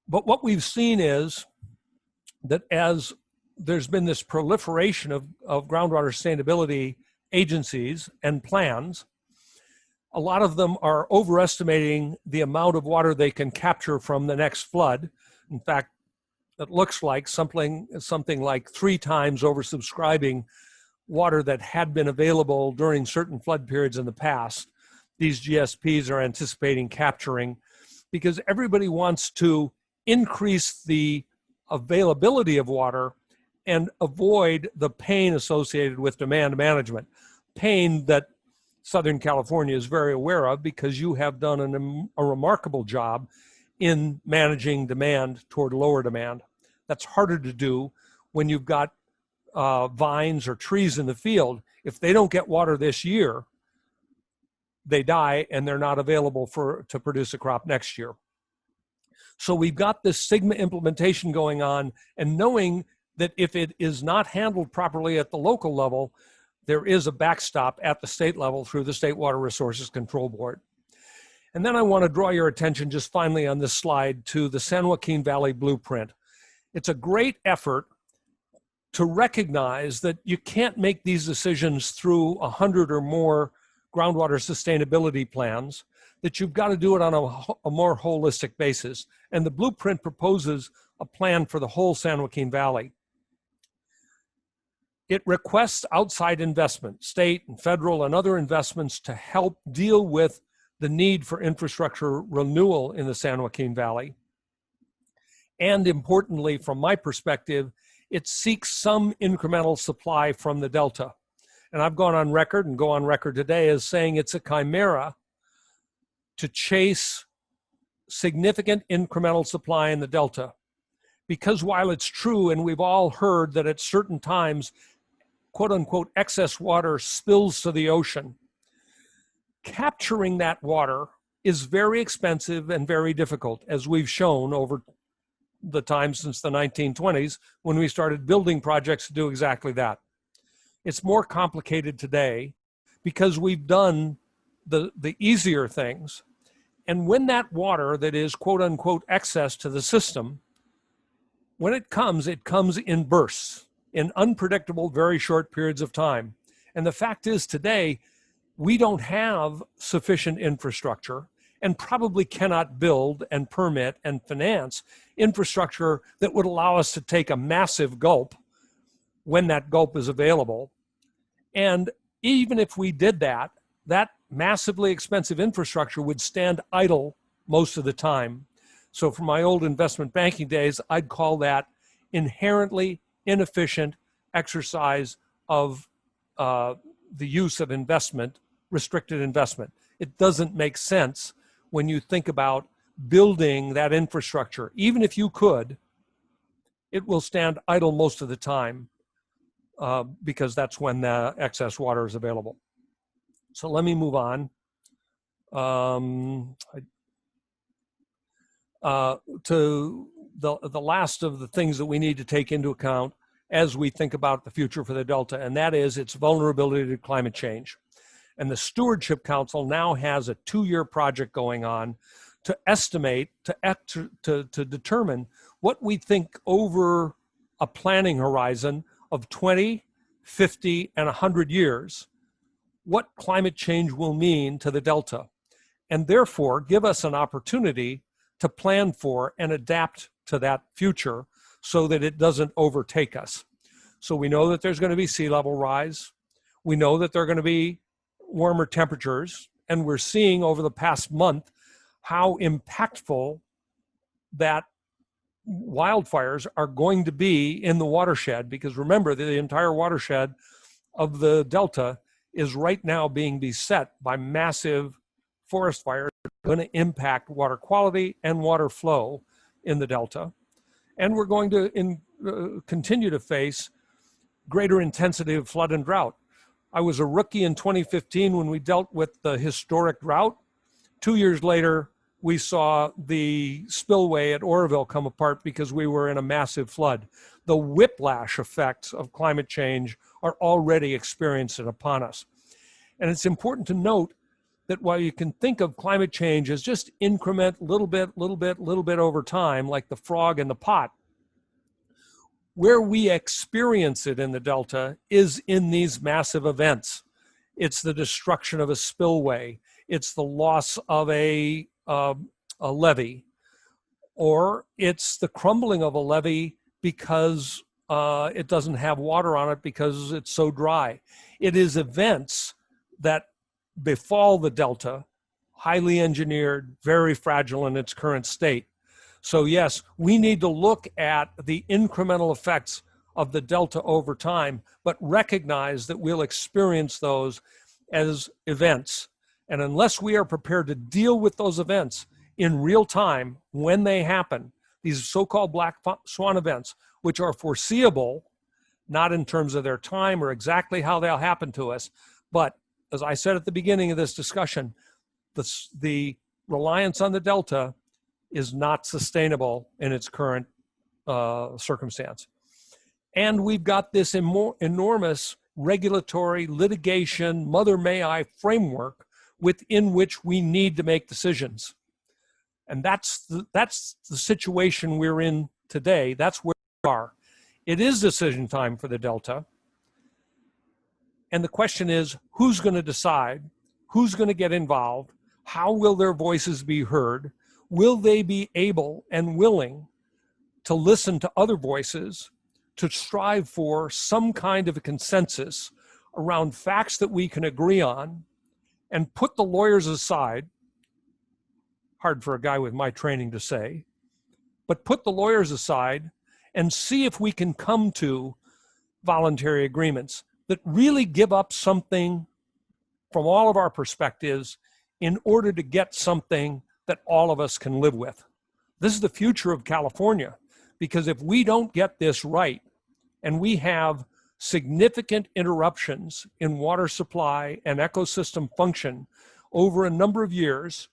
But what we've seen is that as there's been this proliferation of groundwater sustainability agencies and plans, a lot of them are overestimating the amount of water they can capture from the next flood. In fact, it looks like something like 3 times oversubscribing water that had been available during certain flood periods in the past. These GSPs are anticipating capturing, because everybody wants to increase the availability of water and avoid the pain associated with demand management. Pain that Southern California is very aware of, because you have done a remarkable job in managing demand toward lower demand. That's harder to do when you've got vines or trees in the field. If they don't get water this year, they die and they're not available to produce a crop next year. So we've got this Sigma implementation going on, and knowing that if it is not handled properly at the local level, there is a backstop at the state level through the State Water Resources Control Board. And then I want to draw your attention just finally on this slide to the San Joaquin Valley Blueprint. It's a great effort to recognize that you can't make these decisions through 100 or more groundwater sustainability plans, that you've got to do it on a more holistic basis. And the blueprint proposes a plan for the whole San Joaquin Valley. It requests outside investment, state and federal and other investments, to help deal with the need for infrastructure renewal in the San Joaquin Valley. And importantly, from my perspective, it seeks some incremental supply from the Delta. And I've gone on record and go on record today as saying it's a chimera to chase significant incremental supply in the Delta. Because while it's true, and we've all heard that at certain times, quote unquote, excess water spills to the ocean, capturing that water is very expensive and very difficult, as we've shown over the time since the 1920s, when we started building projects to do exactly that. It's more complicated today because we've done the easier things. And when that water that is quote unquote excess to the system, when it comes in bursts, in unpredictable, very short periods of time. And the fact is today, we don't have sufficient infrastructure, and probably cannot build and permit and finance infrastructure that would allow us to take a massive gulp when that gulp is available. And even if we did that, that massively expensive infrastructure would stand idle most of the time. So from my old investment banking days, I'd call that inherently inefficient exercise of the use of investment, restricted investment. It doesn't make sense when you think about building that infrastructure. Even if you could, it will stand idle most of the time because that's when the excess water is available. So let me move on to the last of the things that we need to take into account as we think about the future for the Delta, and that is its vulnerability to climate change. And the Stewardship Council now has a 2-year project going on to estimate, to determine what we think over a planning horizon of 20, 50, and 100 years, what climate change will mean to the Delta, and therefore give us an opportunity to plan for and adapt to that future so that it doesn't overtake us. So we know that there's going to be sea level rise. We know that there are going to be warmer temperatures and we're seeing over the past month how impactful that wildfires are going to be in the watershed, because remember, the entire watershed of the Delta is right now being beset by massive forest fires that are going to impact water quality and water flow in the Delta. And we're going to continue to face greater intensity of flood and drought. I was a rookie in 2015 when we dealt with the historic drought. 2 years later, we saw the spillway at Oroville come apart because we were in a massive flood. The whiplash effects of climate change are already experienced upon us. And it's important to note that while you can think of climate change as just increment, little bit over time, like the frog in the pot, where we experience it in the Delta is in these massive events. It's the destruction of a spillway. It's the loss of a levee, or it's the crumbling of a levee because it doesn't have water on it because it's so dry. It is events that befall the Delta, highly engineered, very fragile in its current state. So yes, we need to look at the incremental effects of the Delta over time, but recognize that we'll experience those as events. And unless we are prepared to deal with those events in real time when they happen, these so-called black swan events, which are foreseeable, not in terms of their time or exactly how they'll happen to us, but as I said at the beginning of this discussion, the reliance on the Delta is not sustainable in its current circumstance. And we've got this enormous regulatory litigation, mother may I framework within which we need to make decisions. And that's the situation we're in today. That's where we are. It is decision time for the Delta. And the question is, who's going to decide? Who's going to get involved? How will their voices be heard? Will they be able and willing to listen to other voices, to strive for some kind of a consensus around facts that we can agree on, and put the lawyers aside? Hard for a guy with my training to say, but put the lawyers aside and see if we can come to voluntary agreements that really give up something from all of our perspectives in order to get something that all of us can live with. This is the future of California, because if we don't get this right and we have significant interruptions in water supply and ecosystem function over a number of years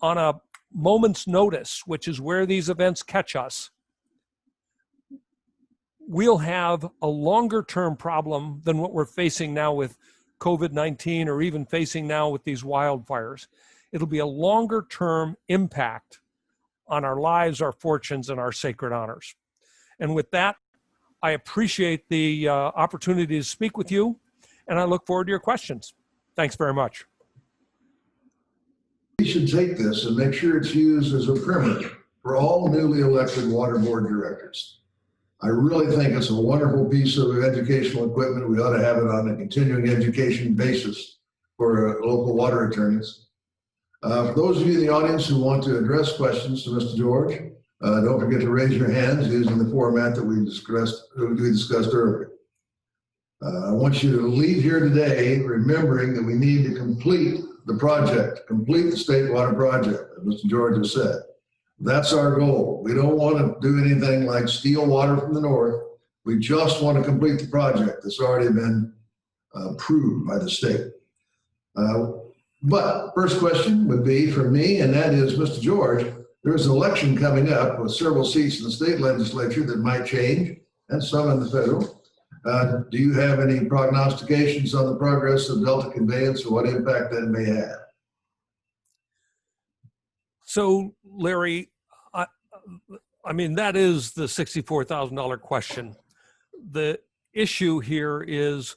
on a moment's notice, which is where these events catch us, we'll have a longer term problem than what we're facing now with COVID-19 or even facing now with these wildfires. It'll be a longer term impact on our lives, our fortunes, and our sacred honors. And with that, I appreciate the opportunity to speak with you, and I look forward to your questions. Thanks very much. We should take this and make sure it's used as a primer for all newly elected water board directors. I really think it's a wonderful piece of educational equipment. We ought to have it on a continuing education basis for local water attorneys. For those of you in the audience who want to address questions to Mr. George, don't forget to raise your hands using the format that we discussed earlier. I want you to leave here today remembering that we need to complete the project, complete the state water project, as Mr. George has said. That's our goal. We don't want to do anything like steal water from the north. We just want to complete the project that's already been approved by the state. But first question would be for me, and that is, Mr. George, there's an election coming up with several seats in the state legislature that might change, and some in the federal. Do you have any prognostications on the progress of Delta Conveyance or what impact that may have? So, Larry, I mean, that is the $64,000 question. The issue here is,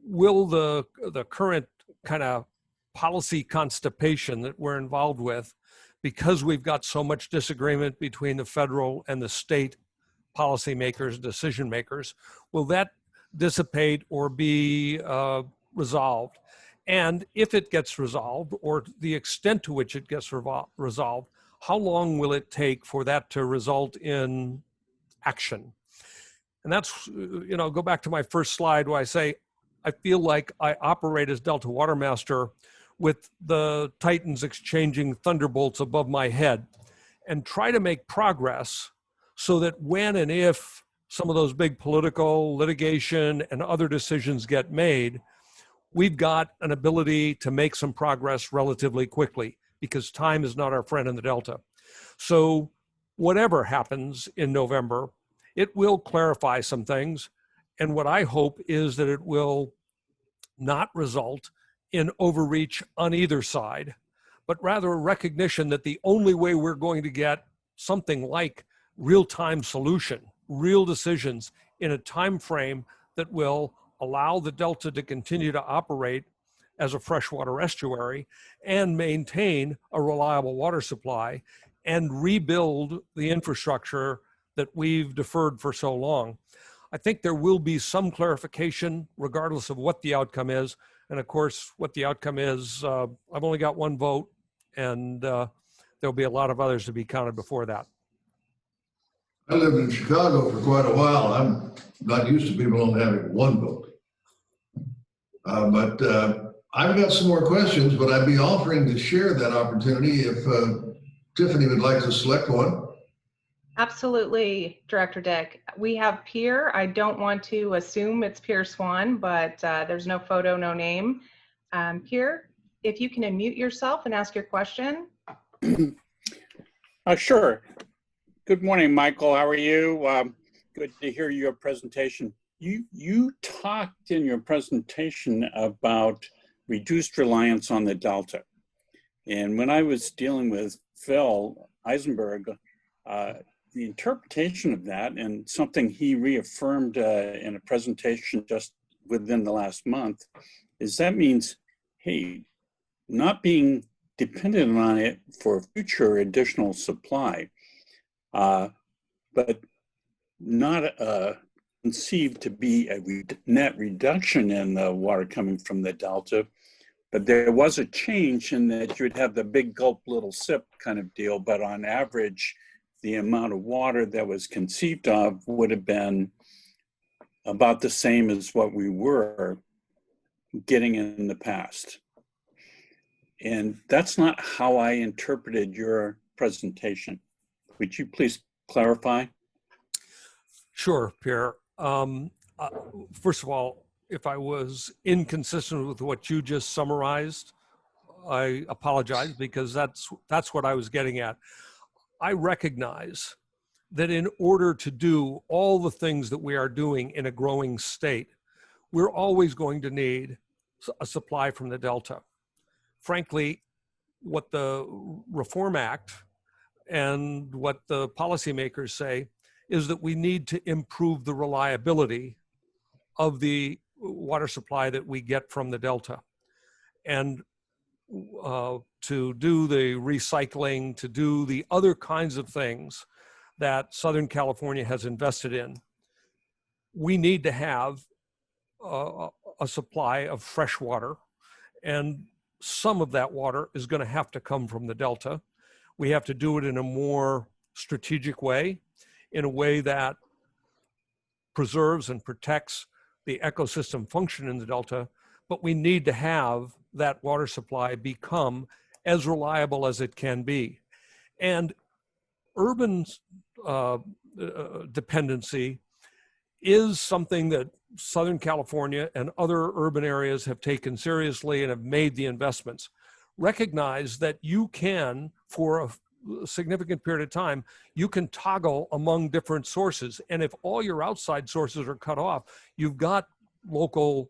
will the current kind of policy constipation that we're involved with, because we've got so much disagreement between the federal and the state policymakers, decision makers, will that dissipate or be resolved? And if it gets resolved, or the extent to which it gets resolved, how long will it take for that to result in action? And that's, go back to my first slide where I say, I feel like I operate as Delta Watermaster with the Titans exchanging thunderbolts above my head, and try to make progress so that when and if some of those big political litigation and other decisions get made, we've got an ability to make some progress relatively quickly, because time is not our friend in the Delta. So whatever happens in November, it will clarify some things. And what I hope is that it will not result in overreach on either side, but rather a recognition that the only way we're going to get something like real-time solution, real decisions in a time frame that will allow the Delta to continue to operate as a freshwater estuary and maintain a reliable water supply and rebuild the infrastructure that we've deferred for so long. I think there will be some clarification regardless of what the outcome is. And of course, what the outcome is, I've only got one vote, and there'll be a lot of others to be counted before that. I lived in Chicago for quite a while. I'm not used to people only having one vote. But I've got some more questions, but I'd be offering to share that opportunity if Tiffany would like to select one. Absolutely, Director Dick. We have Pierre. I don't want to assume it's Pierre Swan, but there's no photo, no name. Pierre, if you can unmute yourself and ask your question. Sure. Good morning, Michael. How are you? Good to hear your presentation. You talked in your presentation about reduced reliance on the Delta. And when I was dealing with Phil Eisenberg, the interpretation of that, and something he reaffirmed in a presentation just within the last month, is that means, hey, not being dependent on it for future additional supply, but not conceived to be a net reduction in the water coming from the Delta, but there was a change in that you'd have the big gulp, little sip kind of deal, but on average, the amount of water that was conceived of would have been about the same as what we were getting in the past. And that's not how I interpreted your presentation. Would you please clarify? Sure, Pierre. First of all, if I was inconsistent with what you just summarized, I apologize, because that's what I was getting at. I recognize that in order to do all the things that we are doing in a growing state, we're always going to need a supply from the Delta. Frankly, what the Reform Act and what the policymakers say is that we need to improve the reliability of the water supply that we get from the Delta. And to do the recycling, to do the other kinds of things that Southern California has invested in, we need to have a supply of fresh water. And some of that water is going to have to come from the Delta. We have to do it in a more strategic way, in a way that preserves and protects the ecosystem function in the Delta, but we need to have that water supply become as reliable as it can be. And urban dependency is something that Southern California and other urban areas have taken seriously and have made the investments. Recognize that you can, for a significant period of time, you can toggle among different sources. And if all your outside sources are cut off, you've got local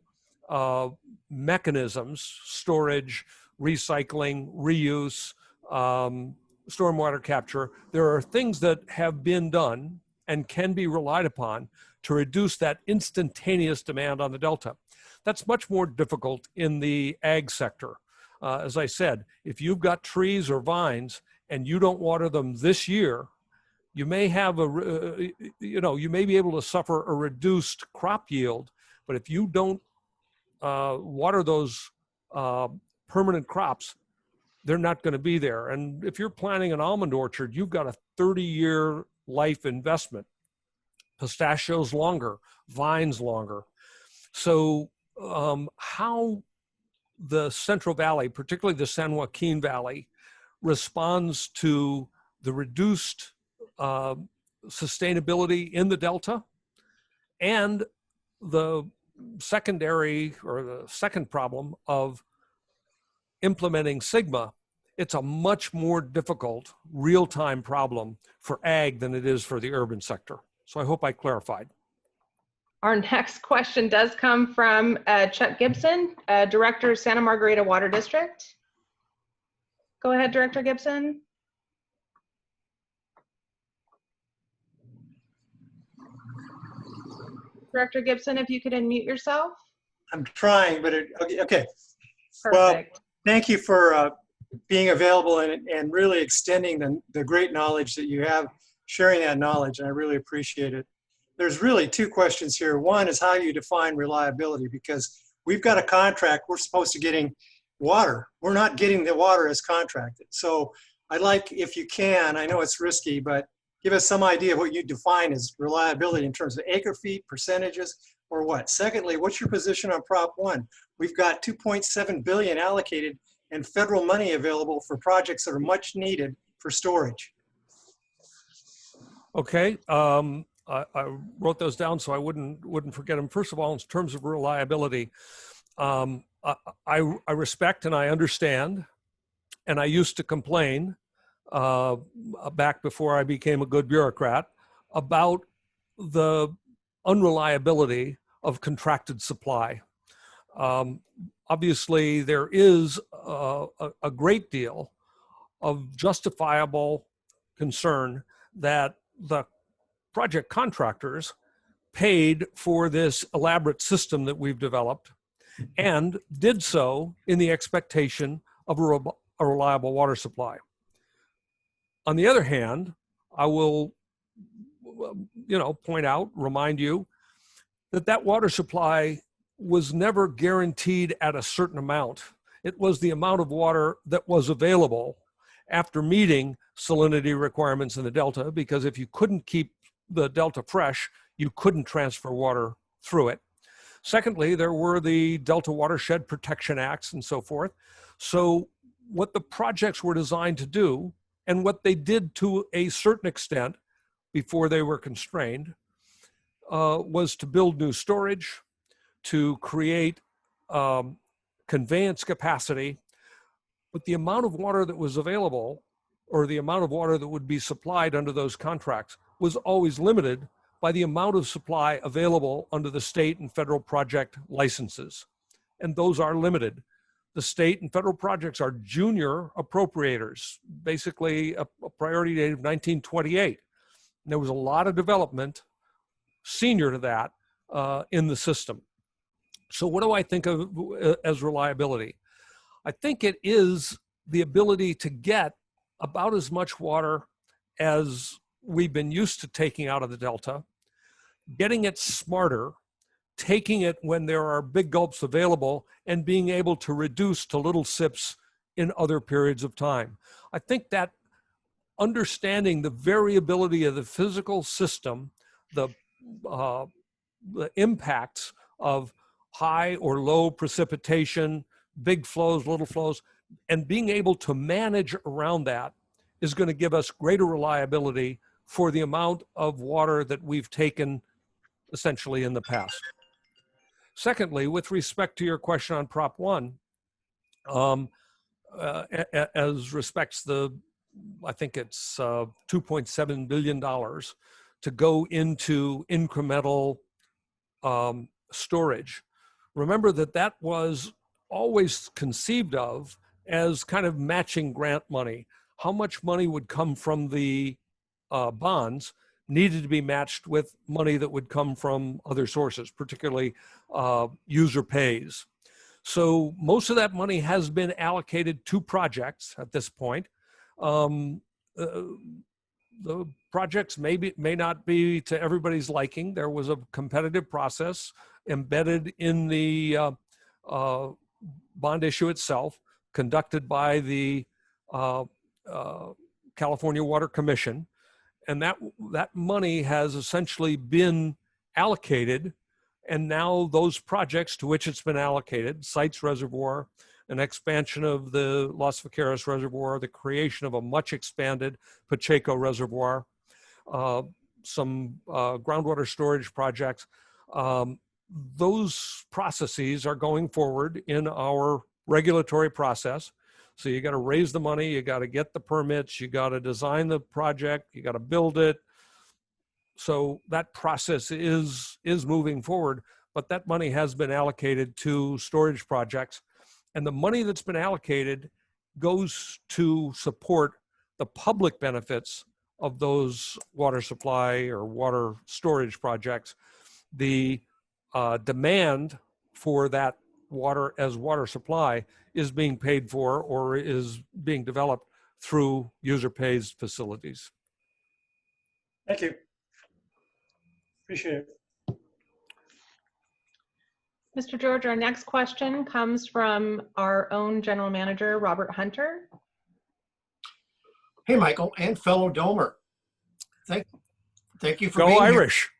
mechanisms, storage, recycling, reuse, stormwater capture. There are things that have been done and can be relied upon to reduce that instantaneous demand on the Delta. That's much more difficult in the ag sector. As I said, if you've got trees or vines and you don't water them this year, you may have you may be able to suffer a reduced crop yield, but if you don't water those permanent crops, they're not going to be there. And if you're planting an almond orchard, you've got a 30-year life investment. Pistachios longer, vines longer. So how the Central Valley, particularly the San Joaquin Valley, responds to the reduced sustainability in the Delta, and the secondary or the second problem of implementing Sigma. It's a much more difficult real-time problem for ag than it is for the urban sector. So I hope I clarified. Our next question does come from Chuck Gibson, Director of Santa Margarita Water District. Go ahead, Director Gibson. Director Gibson, if you could unmute yourself. I'm trying, but okay. Perfect. Well, thank you for being available and really extending the great knowledge that you have, sharing that knowledge, and I really appreciate it. There's really two questions here. One is how you define reliability, because we've got a contract, we're supposed to getting water. We're not getting the water as contracted. So I'd like, if you can, I know it's risky, but give us some idea of what you define as reliability in terms of acre feet, percentages, or what? Secondly, what's your position on Prop 1? We've got $2.7 billion allocated and federal money available for projects that are much needed for storage. Okay, I wrote those down so I wouldn't forget them. First of all, in terms of reliability, I respect and I understand, and I used to complain back before I became a good bureaucrat about the unreliability of contracted supply. Obviously, there is a great deal of justifiable concern that the project contractors paid for this elaborate system that we've developed and did so in the expectation of a reliable water supply. On the other hand, I will, point out, remind you that that water supply was never guaranteed at a certain amount. It was the amount of water that was available after meeting salinity requirements in the Delta, because if you couldn't keep the Delta fresh, you couldn't transfer water through it. Secondly, there were the Delta Watershed Protection Acts and so forth. So what the projects were designed to do, and what they did to a certain extent before they were constrained, was to build new storage, to create conveyance capacity. But the amount of water that was available, or the amount of water that would be supplied under those contracts, was always limited by the amount of supply available under the state and federal project licenses. And those are limited. The state and federal projects are junior appropriators, basically a priority date of 1928. And there was a lot of development senior to that in the system. So what do I think of as reliability? I think it is the ability to get about as much water as we've been used to taking out of the Delta, getting it smarter, taking it when there are big gulps available, and being able to reduce to little sips in other periods of time. I think that understanding the variability of the physical system, the impacts of high or low precipitation, big flows, little flows, and being able to manage around that is going to give us greater reliability for the amount of water that we've taken essentially in the past. Secondly, with respect to your question on Prop 1, as respects the, I think it's $2.7 billion to go into incremental storage. Remember that that was always conceived of as kind of matching grant money. How much money would come from the bonds needed to be matched with money that would come from other sources, particularly user pays. So most of that money has been allocated to projects at this point. The projects may not be to everybody's liking. There was a competitive process embedded in the bond issue itself, conducted by the California Water Commission, and that money has essentially been allocated, and now those projects to which it's been allocated, Sites Reservoir, an expansion of the Los Vaqueros Reservoir, the creation of a much expanded Pacheco Reservoir, some groundwater storage projects. Those processes are going forward in our regulatory process. So you got to raise the money, you got to get the permits, you got to design the project, you got to build it. So that process is moving forward, but that money has been allocated to storage projects. And the money that's been allocated goes to support the public benefits of those water supply or water storage projects. The demand for that water as water supply is being paid for or is being developed through user pays facilities. Thank you. Appreciate it. Mr. George, our next question comes from our own general manager, Robert Hunter. Hey, Michael and fellow Domer. Thank you for Go being Irish. here.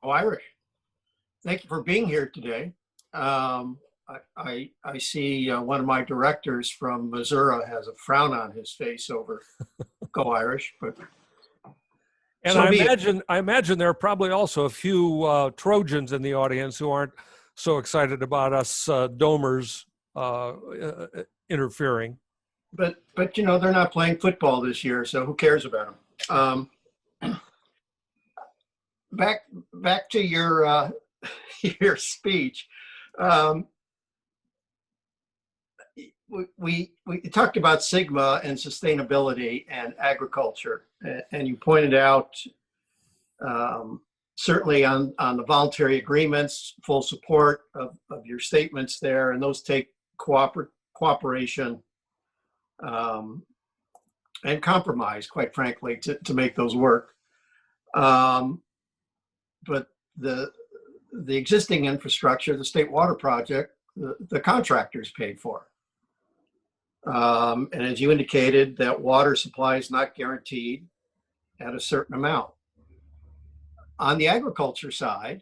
Oh, Irish. Thank you for being here today. I see one of my directors from Missouri has a frown on his face over Go Irish, but And so I imagine there are probably also a few Trojans in the audience who aren't so excited about us Domers interfering. But you know, they're not playing football this year, so who cares about them? Back to your your speech. We talked about Sigma and sustainability and agriculture, and you pointed out certainly on the voluntary agreements, full support of your statements there, and those take cooperation and compromise, quite frankly, to make those work. But the existing infrastructure, the State Water Project, the contractors paid for. And as you indicated, that water supply is not guaranteed at a certain amount. On the agriculture side,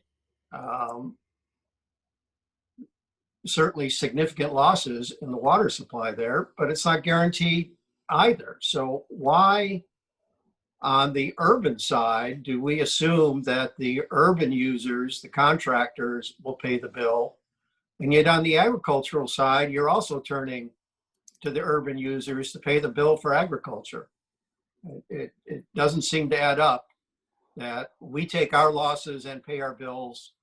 certainly significant losses in the water supply there, but it's not guaranteed either. So why, on the urban side, do we assume that the urban users, the contractors, will pay the bill? And yet on the agricultural side, you're also turning to the urban users to pay the bill for agriculture. It doesn't seem to add up that we take our losses and pay our bills,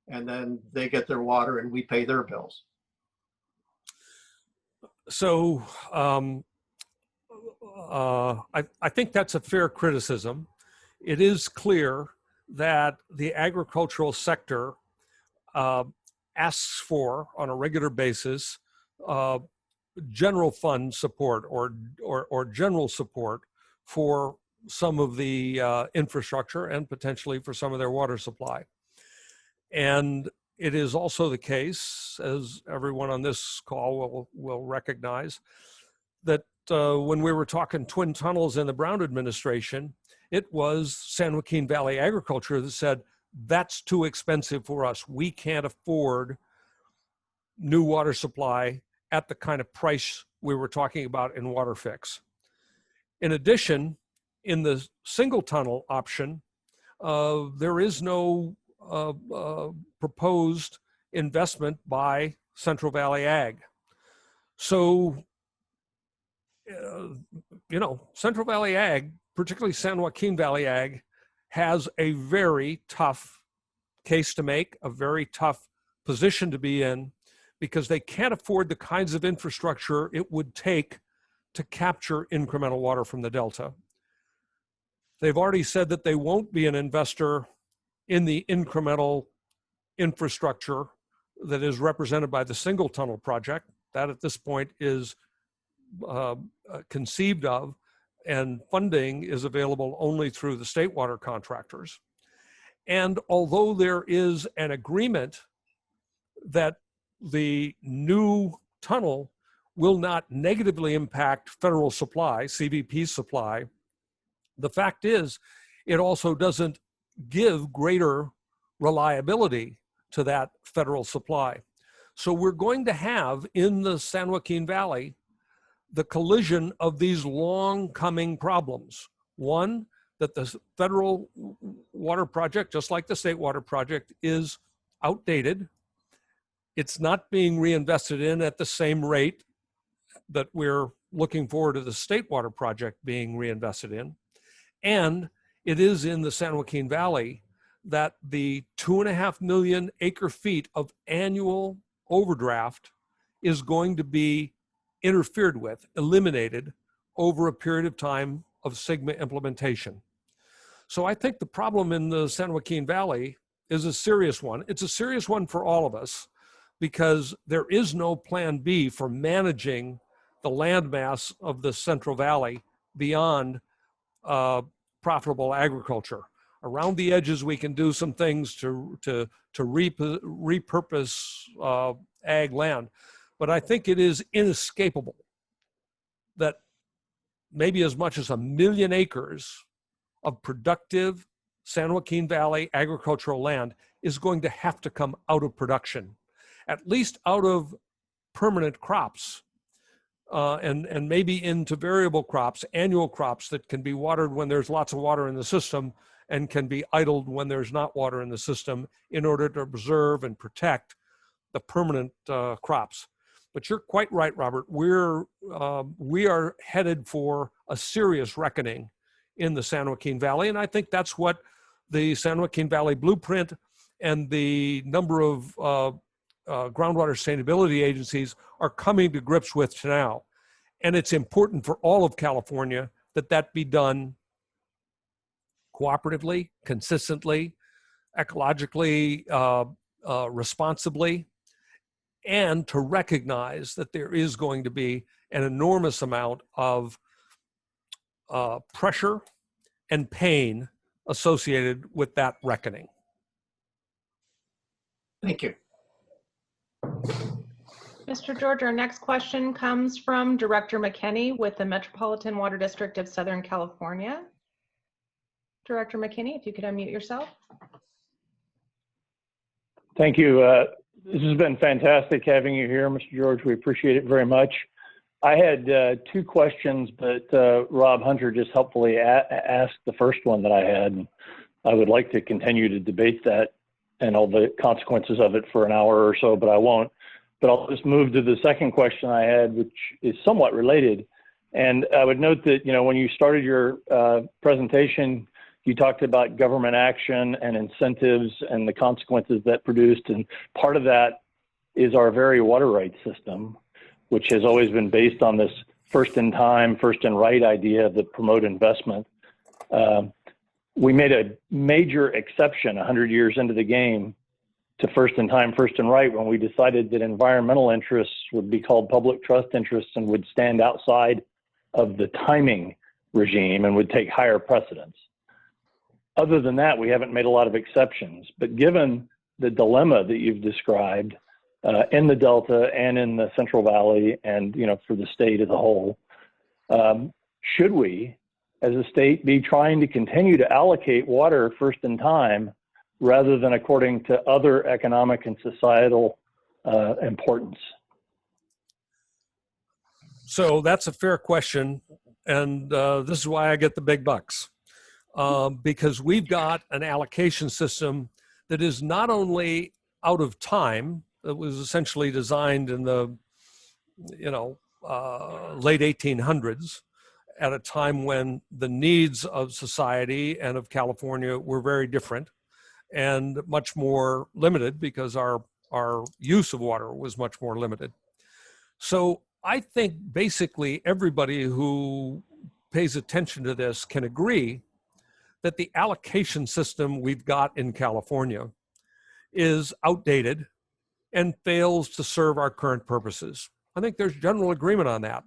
and then they get their water and we pay their bills. So I think that's a fair criticism. It is clear that the agricultural sector asks for, on a regular basis, general fund support or general support for some of the infrastructure and potentially for some of their water supply. And it is also the case, as everyone on this call will recognize, that when we were talking twin tunnels in the Brown administration, it was San Joaquin Valley Agriculture that said, that's too expensive for us. We can't afford new water supply at the kind of price we were talking about in WaterFix. In addition, in the single tunnel option, there is no proposed investment by Central Valley Ag. So, you know, Central Valley Ag, particularly San Joaquin Valley Ag, has a very tough case to make, a very tough position to be in, because they can't afford the kinds of infrastructure it would take to capture incremental water from the Delta. They've already said that they won't be an investor in the incremental infrastructure that is represented by the single tunnel project. That at this point is conceived of, and funding is available only through the state water contractors. And although there is an agreement that the new tunnel will not negatively impact federal supply, CBP supply. The fact is, it also doesn't give greater reliability to that federal supply. So we're going to have in the San Joaquin Valley the collision of these long coming problems. One, that the federal water project, just like the state water project, is outdated. It's not being reinvested in at the same rate that we're looking forward to the state water project being reinvested in. And it is in the San Joaquin Valley that the 2.5 million acre feet of annual overdraft is going to be interfered with, eliminated over a period of time of SGMA implementation. So I think the problem in the San Joaquin Valley is a serious one. It's a serious one for all of us because there is no plan B for managing the landmass of the Central Valley beyond profitable agriculture. Around the edges, we can do some things to repurpose ag land, but I think it is inescapable that maybe as much as 1 million acres of productive San Joaquin Valley agricultural land is going to have to come out of production, at least out of permanent crops. And maybe into variable crops, annual crops that can be watered when there's lots of water in the system and can be idled when there's not water in the system in order to preserve and protect the permanent crops. But you're quite right, Robert. We are headed for a serious reckoning in the San Joaquin Valley. And I think that's what the San Joaquin Valley Blueprint and the number of groundwater sustainability agencies are coming to grips with now. And it's important for all of California that that be done cooperatively, consistently, ecologically, responsibly, and to recognize that there is going to be an enormous amount of pressure and pain associated with that reckoning. Thank you. Mr. George, our next question comes from Director McKinney with the Metropolitan Water District of Southern California. Director McKinney, if you could unmute yourself. Thank you. This has been fantastic having you here, Mr. George. We appreciate it very much. I had two questions, but Rob Hunter just helpfully asked the first one that I had. And I would like to continue to debate that and all the consequences of it for an hour or so, but I won't. But I'll just move to the second question I had, which is somewhat related. And I would note that, you know, when you started your presentation, you talked about government action and incentives and the consequences that produced. And part of that is our very water rights system, which has always been based on this first in time, first in right idea that promote investment. We made a major exception 100 years into the game to first in time, first in right, when we decided that environmental interests would be called public trust interests and would stand outside of the timing regime and would take higher precedence. Other than that, we haven't made a lot of exceptions. But given the dilemma that you've described in the Delta and in the Central Valley and, you know, for the state as a whole, should we, as a state, be trying to continue to allocate water first in time rather than according to other economic and societal importance? So that's a fair question. And this is why I get the big bucks. Because we've got an allocation system that is not only out of time, it was essentially designed in the, you know, late 1800s at a time when the needs of society and of California were very different and much more limited because our use of water was much more limited. So I think basically everybody who pays attention to this can agree that the allocation system we've got in California is outdated and fails to serve our current purposes. I think there's general agreement on that.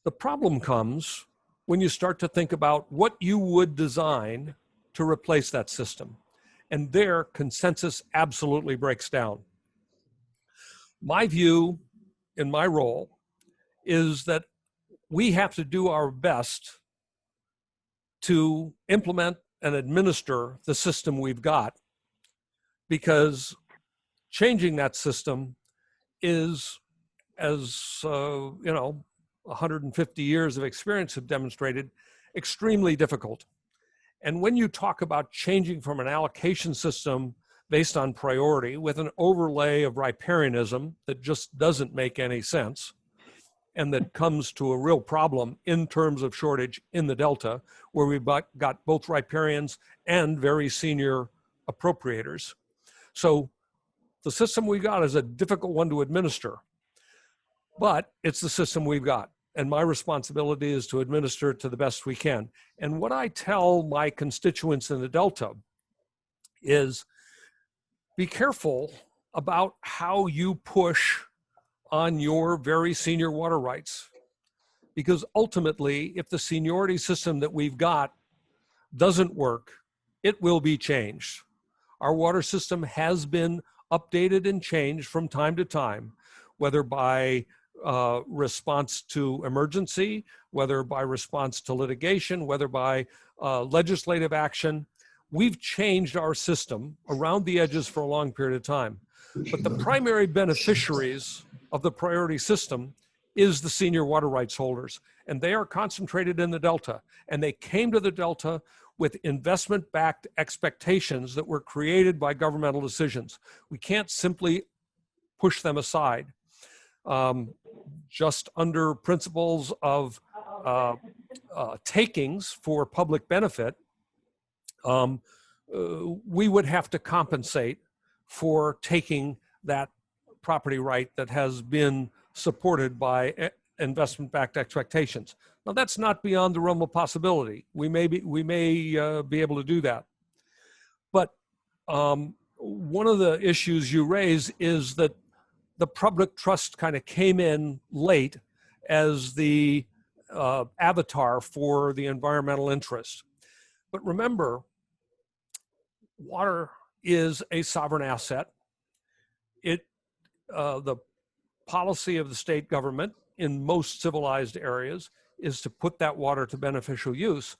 The problem comes when you start to think about what you would design to replace that system. And there, consensus absolutely breaks down. My view in my role is that we have to do our best to implement and administer the system we've got, because changing that system is, as 150 years of experience have demonstrated, extremely difficult. And when you talk about changing from an allocation system based on priority with an overlay of riparianism that just doesn't make any sense, and that comes to a real problem in terms of shortage in the Delta, where we've got both riparians and very senior appropriators. So the system we got is a difficult one to administer, but it's the system we've got. And my responsibility is to administer it to the best we can. And what I tell my constituents in the Delta is, be careful about how you push on your very senior water rights. Because ultimately, if the seniority system that we've got doesn't work, it will be changed. Our water system has been updated and changed from time to time, whether by response to emergency, whether by response to litigation, whether by legislative action. We've changed our system around the edges for a long period of time. But the primary beneficiaries of the priority system is the senior water rights holders, and they are concentrated in the Delta. And they came to the Delta with investment-backed expectations that were created by governmental decisions. We can't simply push them aside. Just under principles of takings for public benefit, we would have to compensate for taking that property right that has been supported by investment-backed expectations. Now, that's not beyond the realm of possibility. We may be able to do that. But one of the issues you raise is that the public trust kind of came in late as the avatar for the environmental interest. But remember, water is a sovereign asset. The policy of the state government in most civilized areas is to put that water to beneficial use,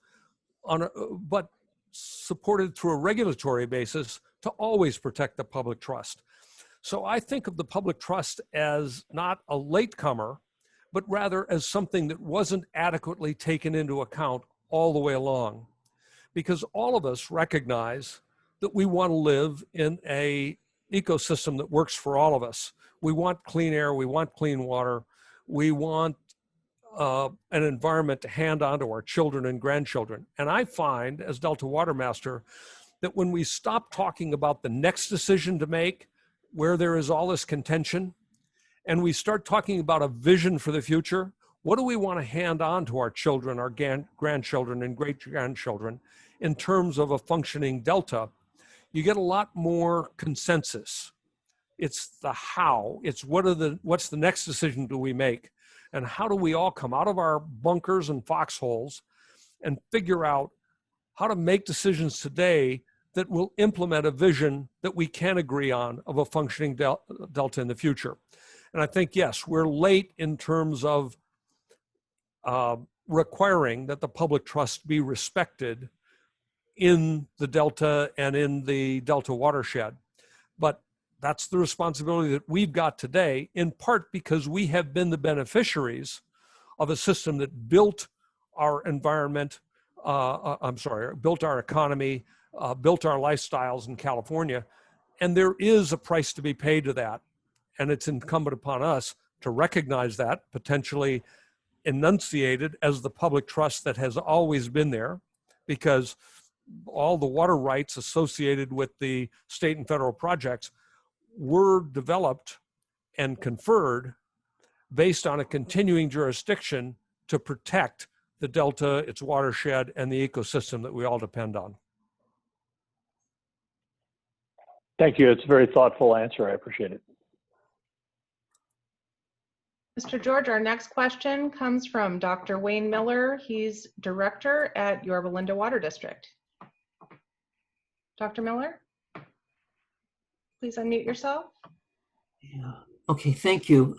but supported through a regulatory basis to always protect the public trust. So I think of the public trust as not a latecomer, but rather as something that wasn't adequately taken into account all the way along. Because all of us recognize that we want to live in an ecosystem that works for all of us. We want clean air, we want clean water, we want an environment to hand on to our children and grandchildren. And I find, as Delta Watermaster, that when we stop talking about the next decision to make, where there is all this contention, and we start talking about a vision for the future, what do we want to hand on to our children, our grandchildren and great-grandchildren in terms of a functioning Delta, you get a lot more consensus. It's the how, it's what's the next decision do we make? And how do we all come out of our bunkers and foxholes and figure out how to make decisions today that will implement a vision that we can agree on of a functioning Delta in the future. And I think, yes, we're late in terms of requiring that the public trust be respected in the Delta and in the Delta watershed. But that's the responsibility that we've got today, in part because we have been the beneficiaries of a system that built our environment, built our economy, built our lifestyles in California. And there is a price to be paid to that. And it's incumbent upon us to recognize that, potentially enunciated as the public trust that has always been there, because all the water rights associated with the state and federal projects were developed and conferred based on a continuing jurisdiction to protect the Delta, its watershed, and the ecosystem that we all depend on. Thank you. It's a very thoughtful answer. I appreciate it. Mr. George, our next question comes from Dr. Wayne Miller. He's director at Yorba Linda Water District. Dr. Miller, please unmute yourself. Yeah. Okay, thank you.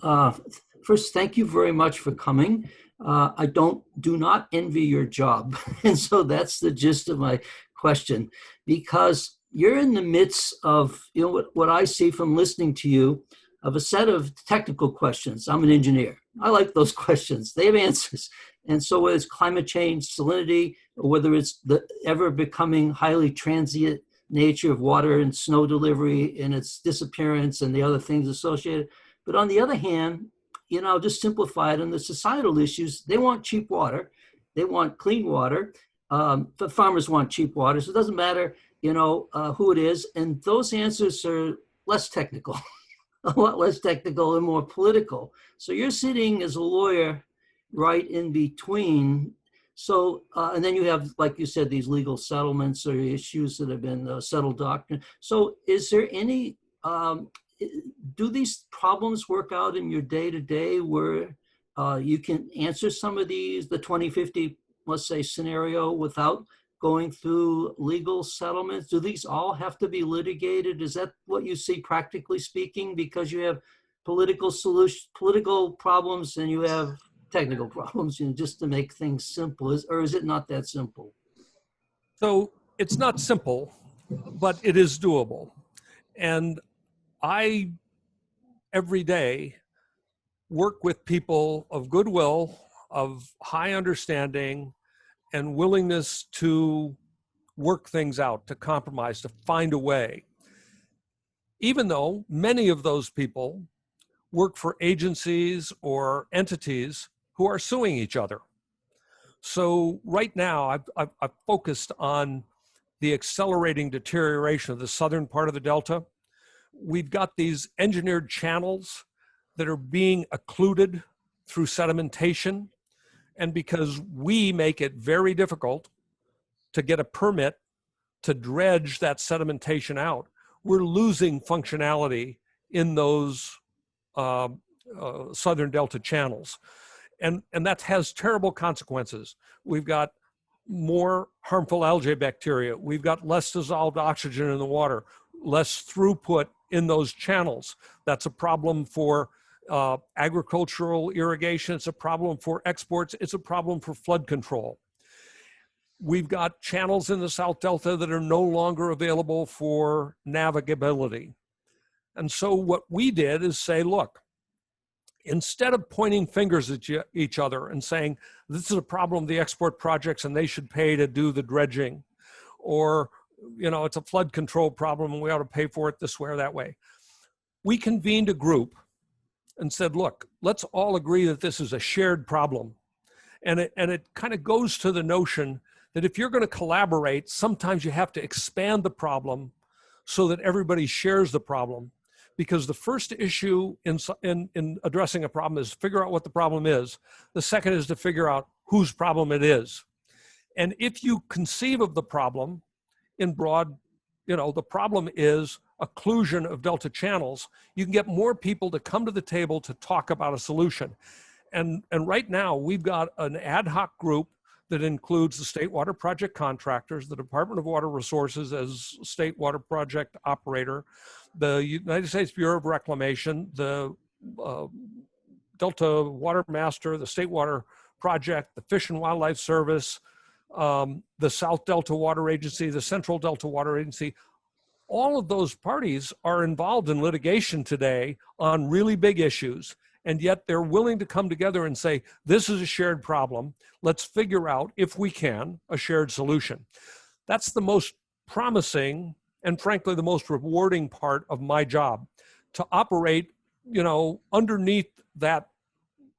First, thank you very much for coming. I do not envy your job. And so that's the gist of my question, because you're in the midst of, what I see from listening to you, of a set of technical questions. I'm an engineer. I like those questions. They have answers. And so whether it's climate change, salinity, or whether it's the ever becoming highly transient nature of water and snow delivery and its disappearance and the other things associated. But on the other hand, I'll just simplify it on the societal issues. They want cheap water. They want clean water. The farmers want cheap water. So it doesn't matter, who it is. And those answers are less technical, a lot less technical and more political. So you're sitting as a lawyer right in between. So, and then you have, like you said, these legal settlements or issues that have been settled doctrine. So is there any, do these problems work out in your day-to-day where you can answer some of these, the 2050, let's say, scenario without going through legal settlements? Do these all have to be litigated? Is that what you see practically speaking? Because you have political problems and you have technical problems, just to make things simple, or is it not that simple? So it's not simple, but it is doable. And I, every day, work with people of goodwill, of high understanding, and willingness to work things out, to compromise, to find a way. Even though many of those people work for agencies or entities who are suing each other. So right now, I've focused on the accelerating deterioration of the southern part of the Delta. We've got these engineered channels that are being occluded through sedimentation. And because we make it very difficult to get a permit to dredge that sedimentation out, we're losing functionality in those southern Delta channels. And that has terrible consequences. We've got more harmful algae bacteria. We've got less dissolved oxygen in the water, less throughput in those channels. That's a problem for agricultural irrigation. It's a problem for exports. It's a problem for flood control. We've got channels in the South Delta that are no longer available for navigability. And so what we did is say, look, instead of pointing fingers at each other and saying, this is a problem of the export projects and they should pay to do the dredging, or, it's a flood control problem and we ought to pay for it this way or that way, we convened a group and said, look, let's all agree that this is a shared problem. And it kind of goes to the notion that if you're going to collaborate, sometimes you have to expand the problem so that everybody shares the problem. Because the first issue in addressing a problem is to figure out what the problem is. The second is to figure out whose problem it is. And if you conceive of the problem in broad, the problem is occlusion of Delta channels, you can get more people to come to the table to talk about a solution. And right now, we've got an ad hoc group that includes the State Water Project contractors, the Department of Water Resources as State Water Project operator, the United States Bureau of Reclamation, the Delta Watermaster, the State Water Project, the Fish and Wildlife Service, the South Delta Water Agency, the Central Delta Water Agency. All of those parties are involved in litigation today on really big issues, and yet they're willing to come together and say, this is a shared problem. Let's figure out, if we can, a shared solution. That's the most promising and frankly the most rewarding part of my job, to operate, underneath that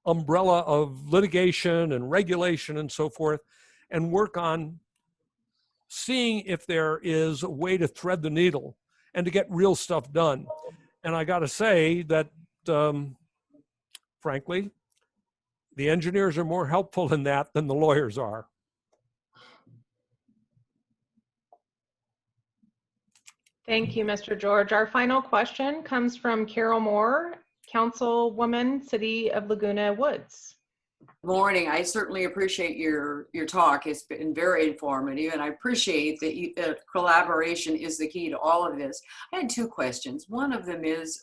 umbrella of litigation and regulation and so forth, and work on seeing if there is a way to thread the needle and to get real stuff done. And I got to say that, frankly, the engineers are more helpful in that than the lawyers are. Thank you, Mr. George. Our final question comes from Carol Moore, Councilwoman, City of Laguna Woods. Morning. I certainly appreciate your talk. It's been very informative, and I appreciate that collaboration is the key to all of this. I had two questions. One of them is,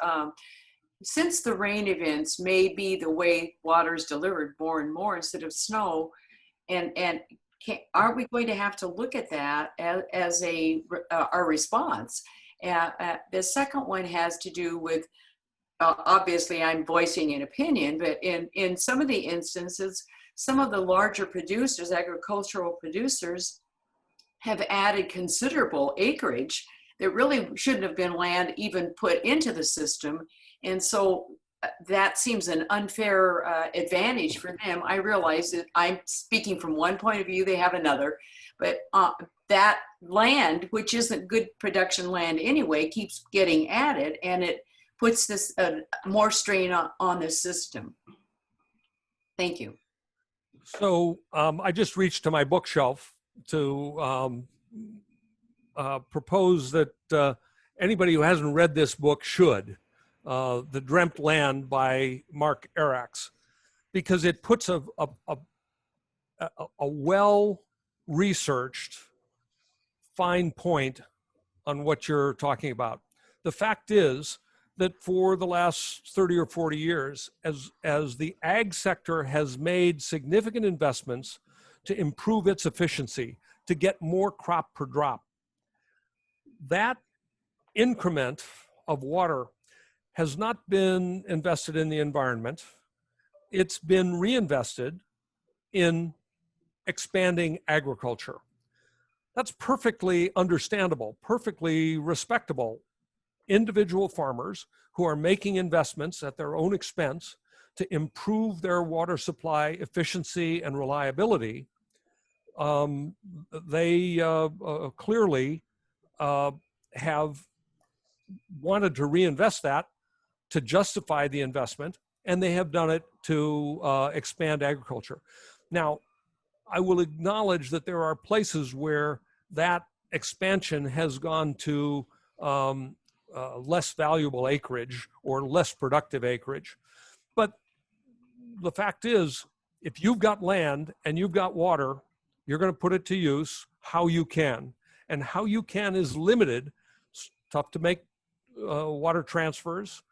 since the rain events may be the way water is delivered more and more instead of snow, and aren't we going to have to look at that as our response? The second one has to do with, obviously I'm voicing an opinion, but in some of the instances, some of the larger producers, agricultural producers, have added considerable acreage that really shouldn't have been land even put into the system. And so that seems an unfair advantage for them. I realize that I'm speaking from one point of view, they have another, but that land, which isn't good production land anyway, keeps getting added, and it puts this more strain on the system. Thank you. So I just reached to my bookshelf to propose that anybody who hasn't read this book should. The Dreamt Land by Mark Arax, because it puts a well-researched fine point on what you're talking about. The fact is that for the last 30 or 40 years, as the ag sector has made significant investments to improve its efficiency, to get more crop per drop, that increment of water has not been invested in the environment. It's been reinvested in expanding agriculture. That's perfectly understandable, perfectly respectable. Individual farmers who are making investments at their own expense to improve their water supply efficiency and reliability, they clearly have wanted to reinvest that to justify the investment, and they have done it to expand agriculture. Now, I will acknowledge that there are places where that expansion has gone to less valuable acreage or less productive acreage. But the fact is, if you've got land and you've got water, you're going to put it to use how you can. And how you can is limited. It's tough to make water transfers.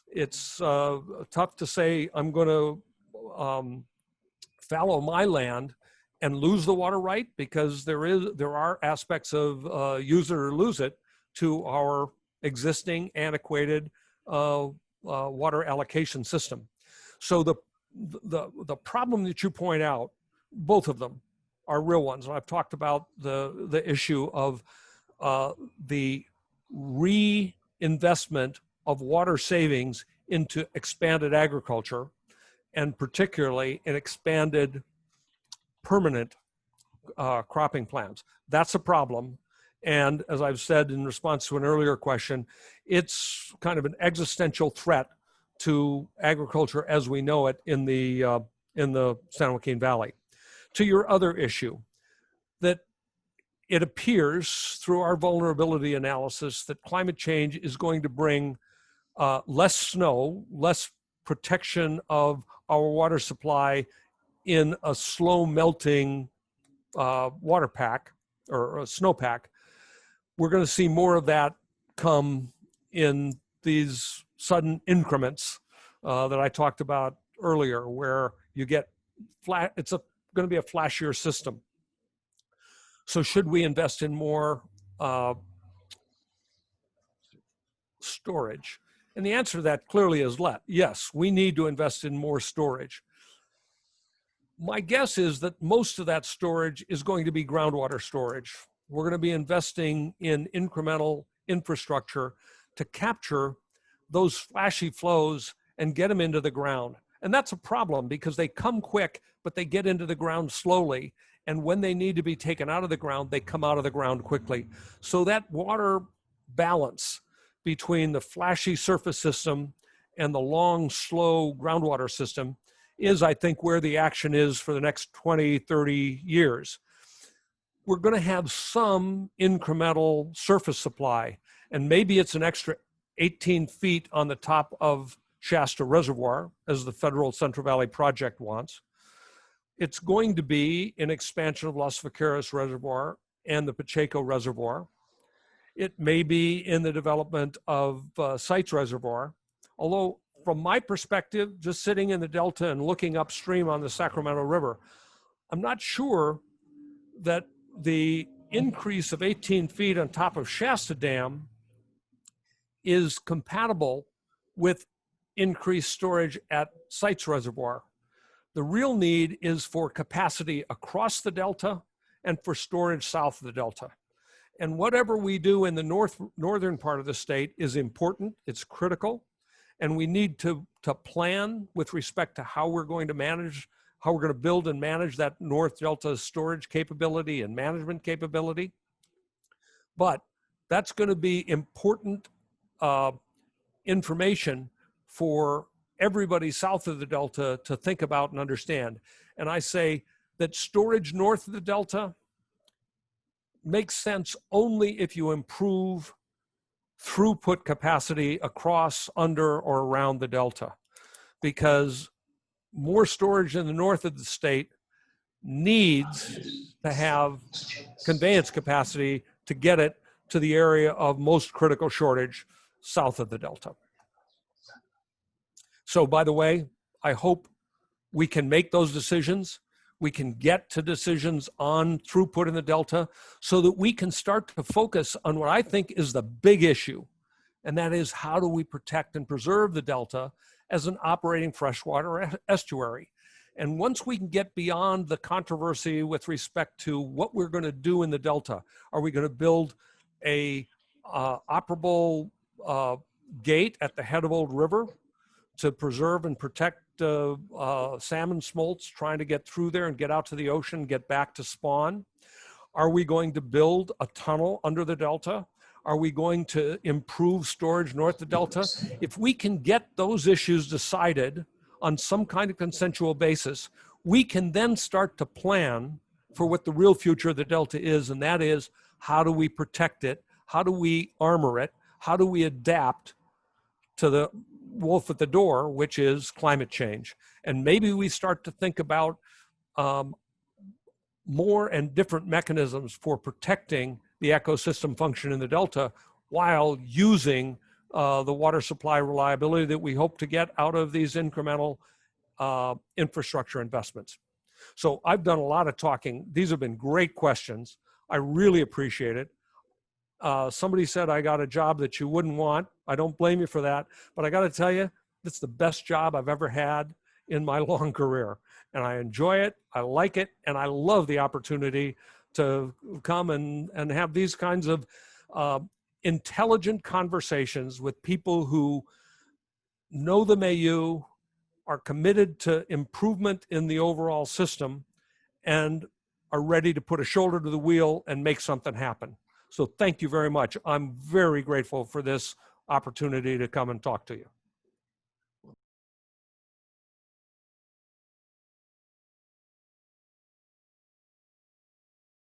It's tough to say, I'm going to fallow my land and lose the water right, because there are aspects of use it or lose it to our existing antiquated water allocation system. So the problem that you point out, both of them are real ones. And I've talked about the issue of the reinvestment of water savings into expanded agriculture, and particularly in expanded permanent cropping plans. That's a problem. And as I've said in response to an earlier question, it's kind of an existential threat to agriculture as we know it in the San Joaquin Valley. To your other issue, that it appears through our vulnerability analysis that climate change is going to bring less snow, less protection of our water supply in a slow melting water pack or a snowpack. We're going to see more of that come in these sudden increments that I talked about earlier, where you get flat. It's going to be a flashier system. So should we invest in more storage? And the answer to that clearly is yes, we need to invest in more storage. My guess is that most of that storage is going to be groundwater storage. We're going to be investing in incremental infrastructure to capture those flashy flows and get them into the ground. And that's a problem because they come quick, but they get into the ground slowly. And when they need to be taken out of the ground, they come out of the ground quickly. So that water balance between the flashy surface system and the long, slow groundwater system is, I think, where the action is for the next 20, 30 years. We're going to have some incremental surface supply, and maybe it's an extra 18 feet on the top of Shasta Reservoir, as the federal Central Valley Project wants. It's going to be an expansion of Las Vaqueras Reservoir and the Pacheco Reservoir. It may be in the development of Sites Reservoir, although from my perspective, just sitting in the Delta and looking upstream on the Sacramento River, I'm not sure that the increase of 18 feet on top of Shasta Dam is compatible with increased storage at Sites Reservoir. The real need is for capacity across the Delta and for storage south of the Delta. And whatever we do in the northern part of the state is important, it's critical, and we need to plan with respect to how we're going to manage, how we're going to build and manage that North Delta storage capability and management capability. But that's going to be important information for everybody south of the Delta to think about and understand. And I say that storage north of the Delta makes sense only if you improve throughput capacity across, under, or around the Delta, because more storage in the north of the state needs to have conveyance capacity to get it to the area of most critical shortage south of the Delta. So, by the way, I hope we can make those decisions. We can get to decisions on throughput in the Delta so that we can start to focus on what I think is the big issue, and that is how do we protect and preserve the Delta as an operating freshwater estuary. And once we can get beyond the controversy with respect to what we're going to do in the Delta, are we going to build a operable gate at the head of Old River to preserve and protect salmon smolts trying to get through there and get out to the ocean, get back to spawn? Are we going to build a tunnel under the Delta? Are we going to improve storage north of the Delta? If we can get those issues decided on some kind of consensual basis, we can then start to plan for what the real future of the Delta is, and that is, how do we protect it? How do we armor it? How do we adapt to the wolf at the door, which is climate change? And maybe we start to think about more and different mechanisms for protecting the ecosystem function in the Delta while using the water supply reliability that we hope to get out of these incremental infrastructure investments. So I've done a lot of talking. These have been great questions. I really appreciate it. Somebody said I got a job that you wouldn't want. I don't blame you for that, but I got to tell you, it's the best job I've ever had in my long career. And I enjoy it, I like it, and I love the opportunity to come and have these kinds of intelligent conversations with people who know the MAU, are committed to improvement in the overall system, and are ready to put a shoulder to the wheel and make something happen. So thank you very much. I'm very grateful for this opportunity to come and talk to you.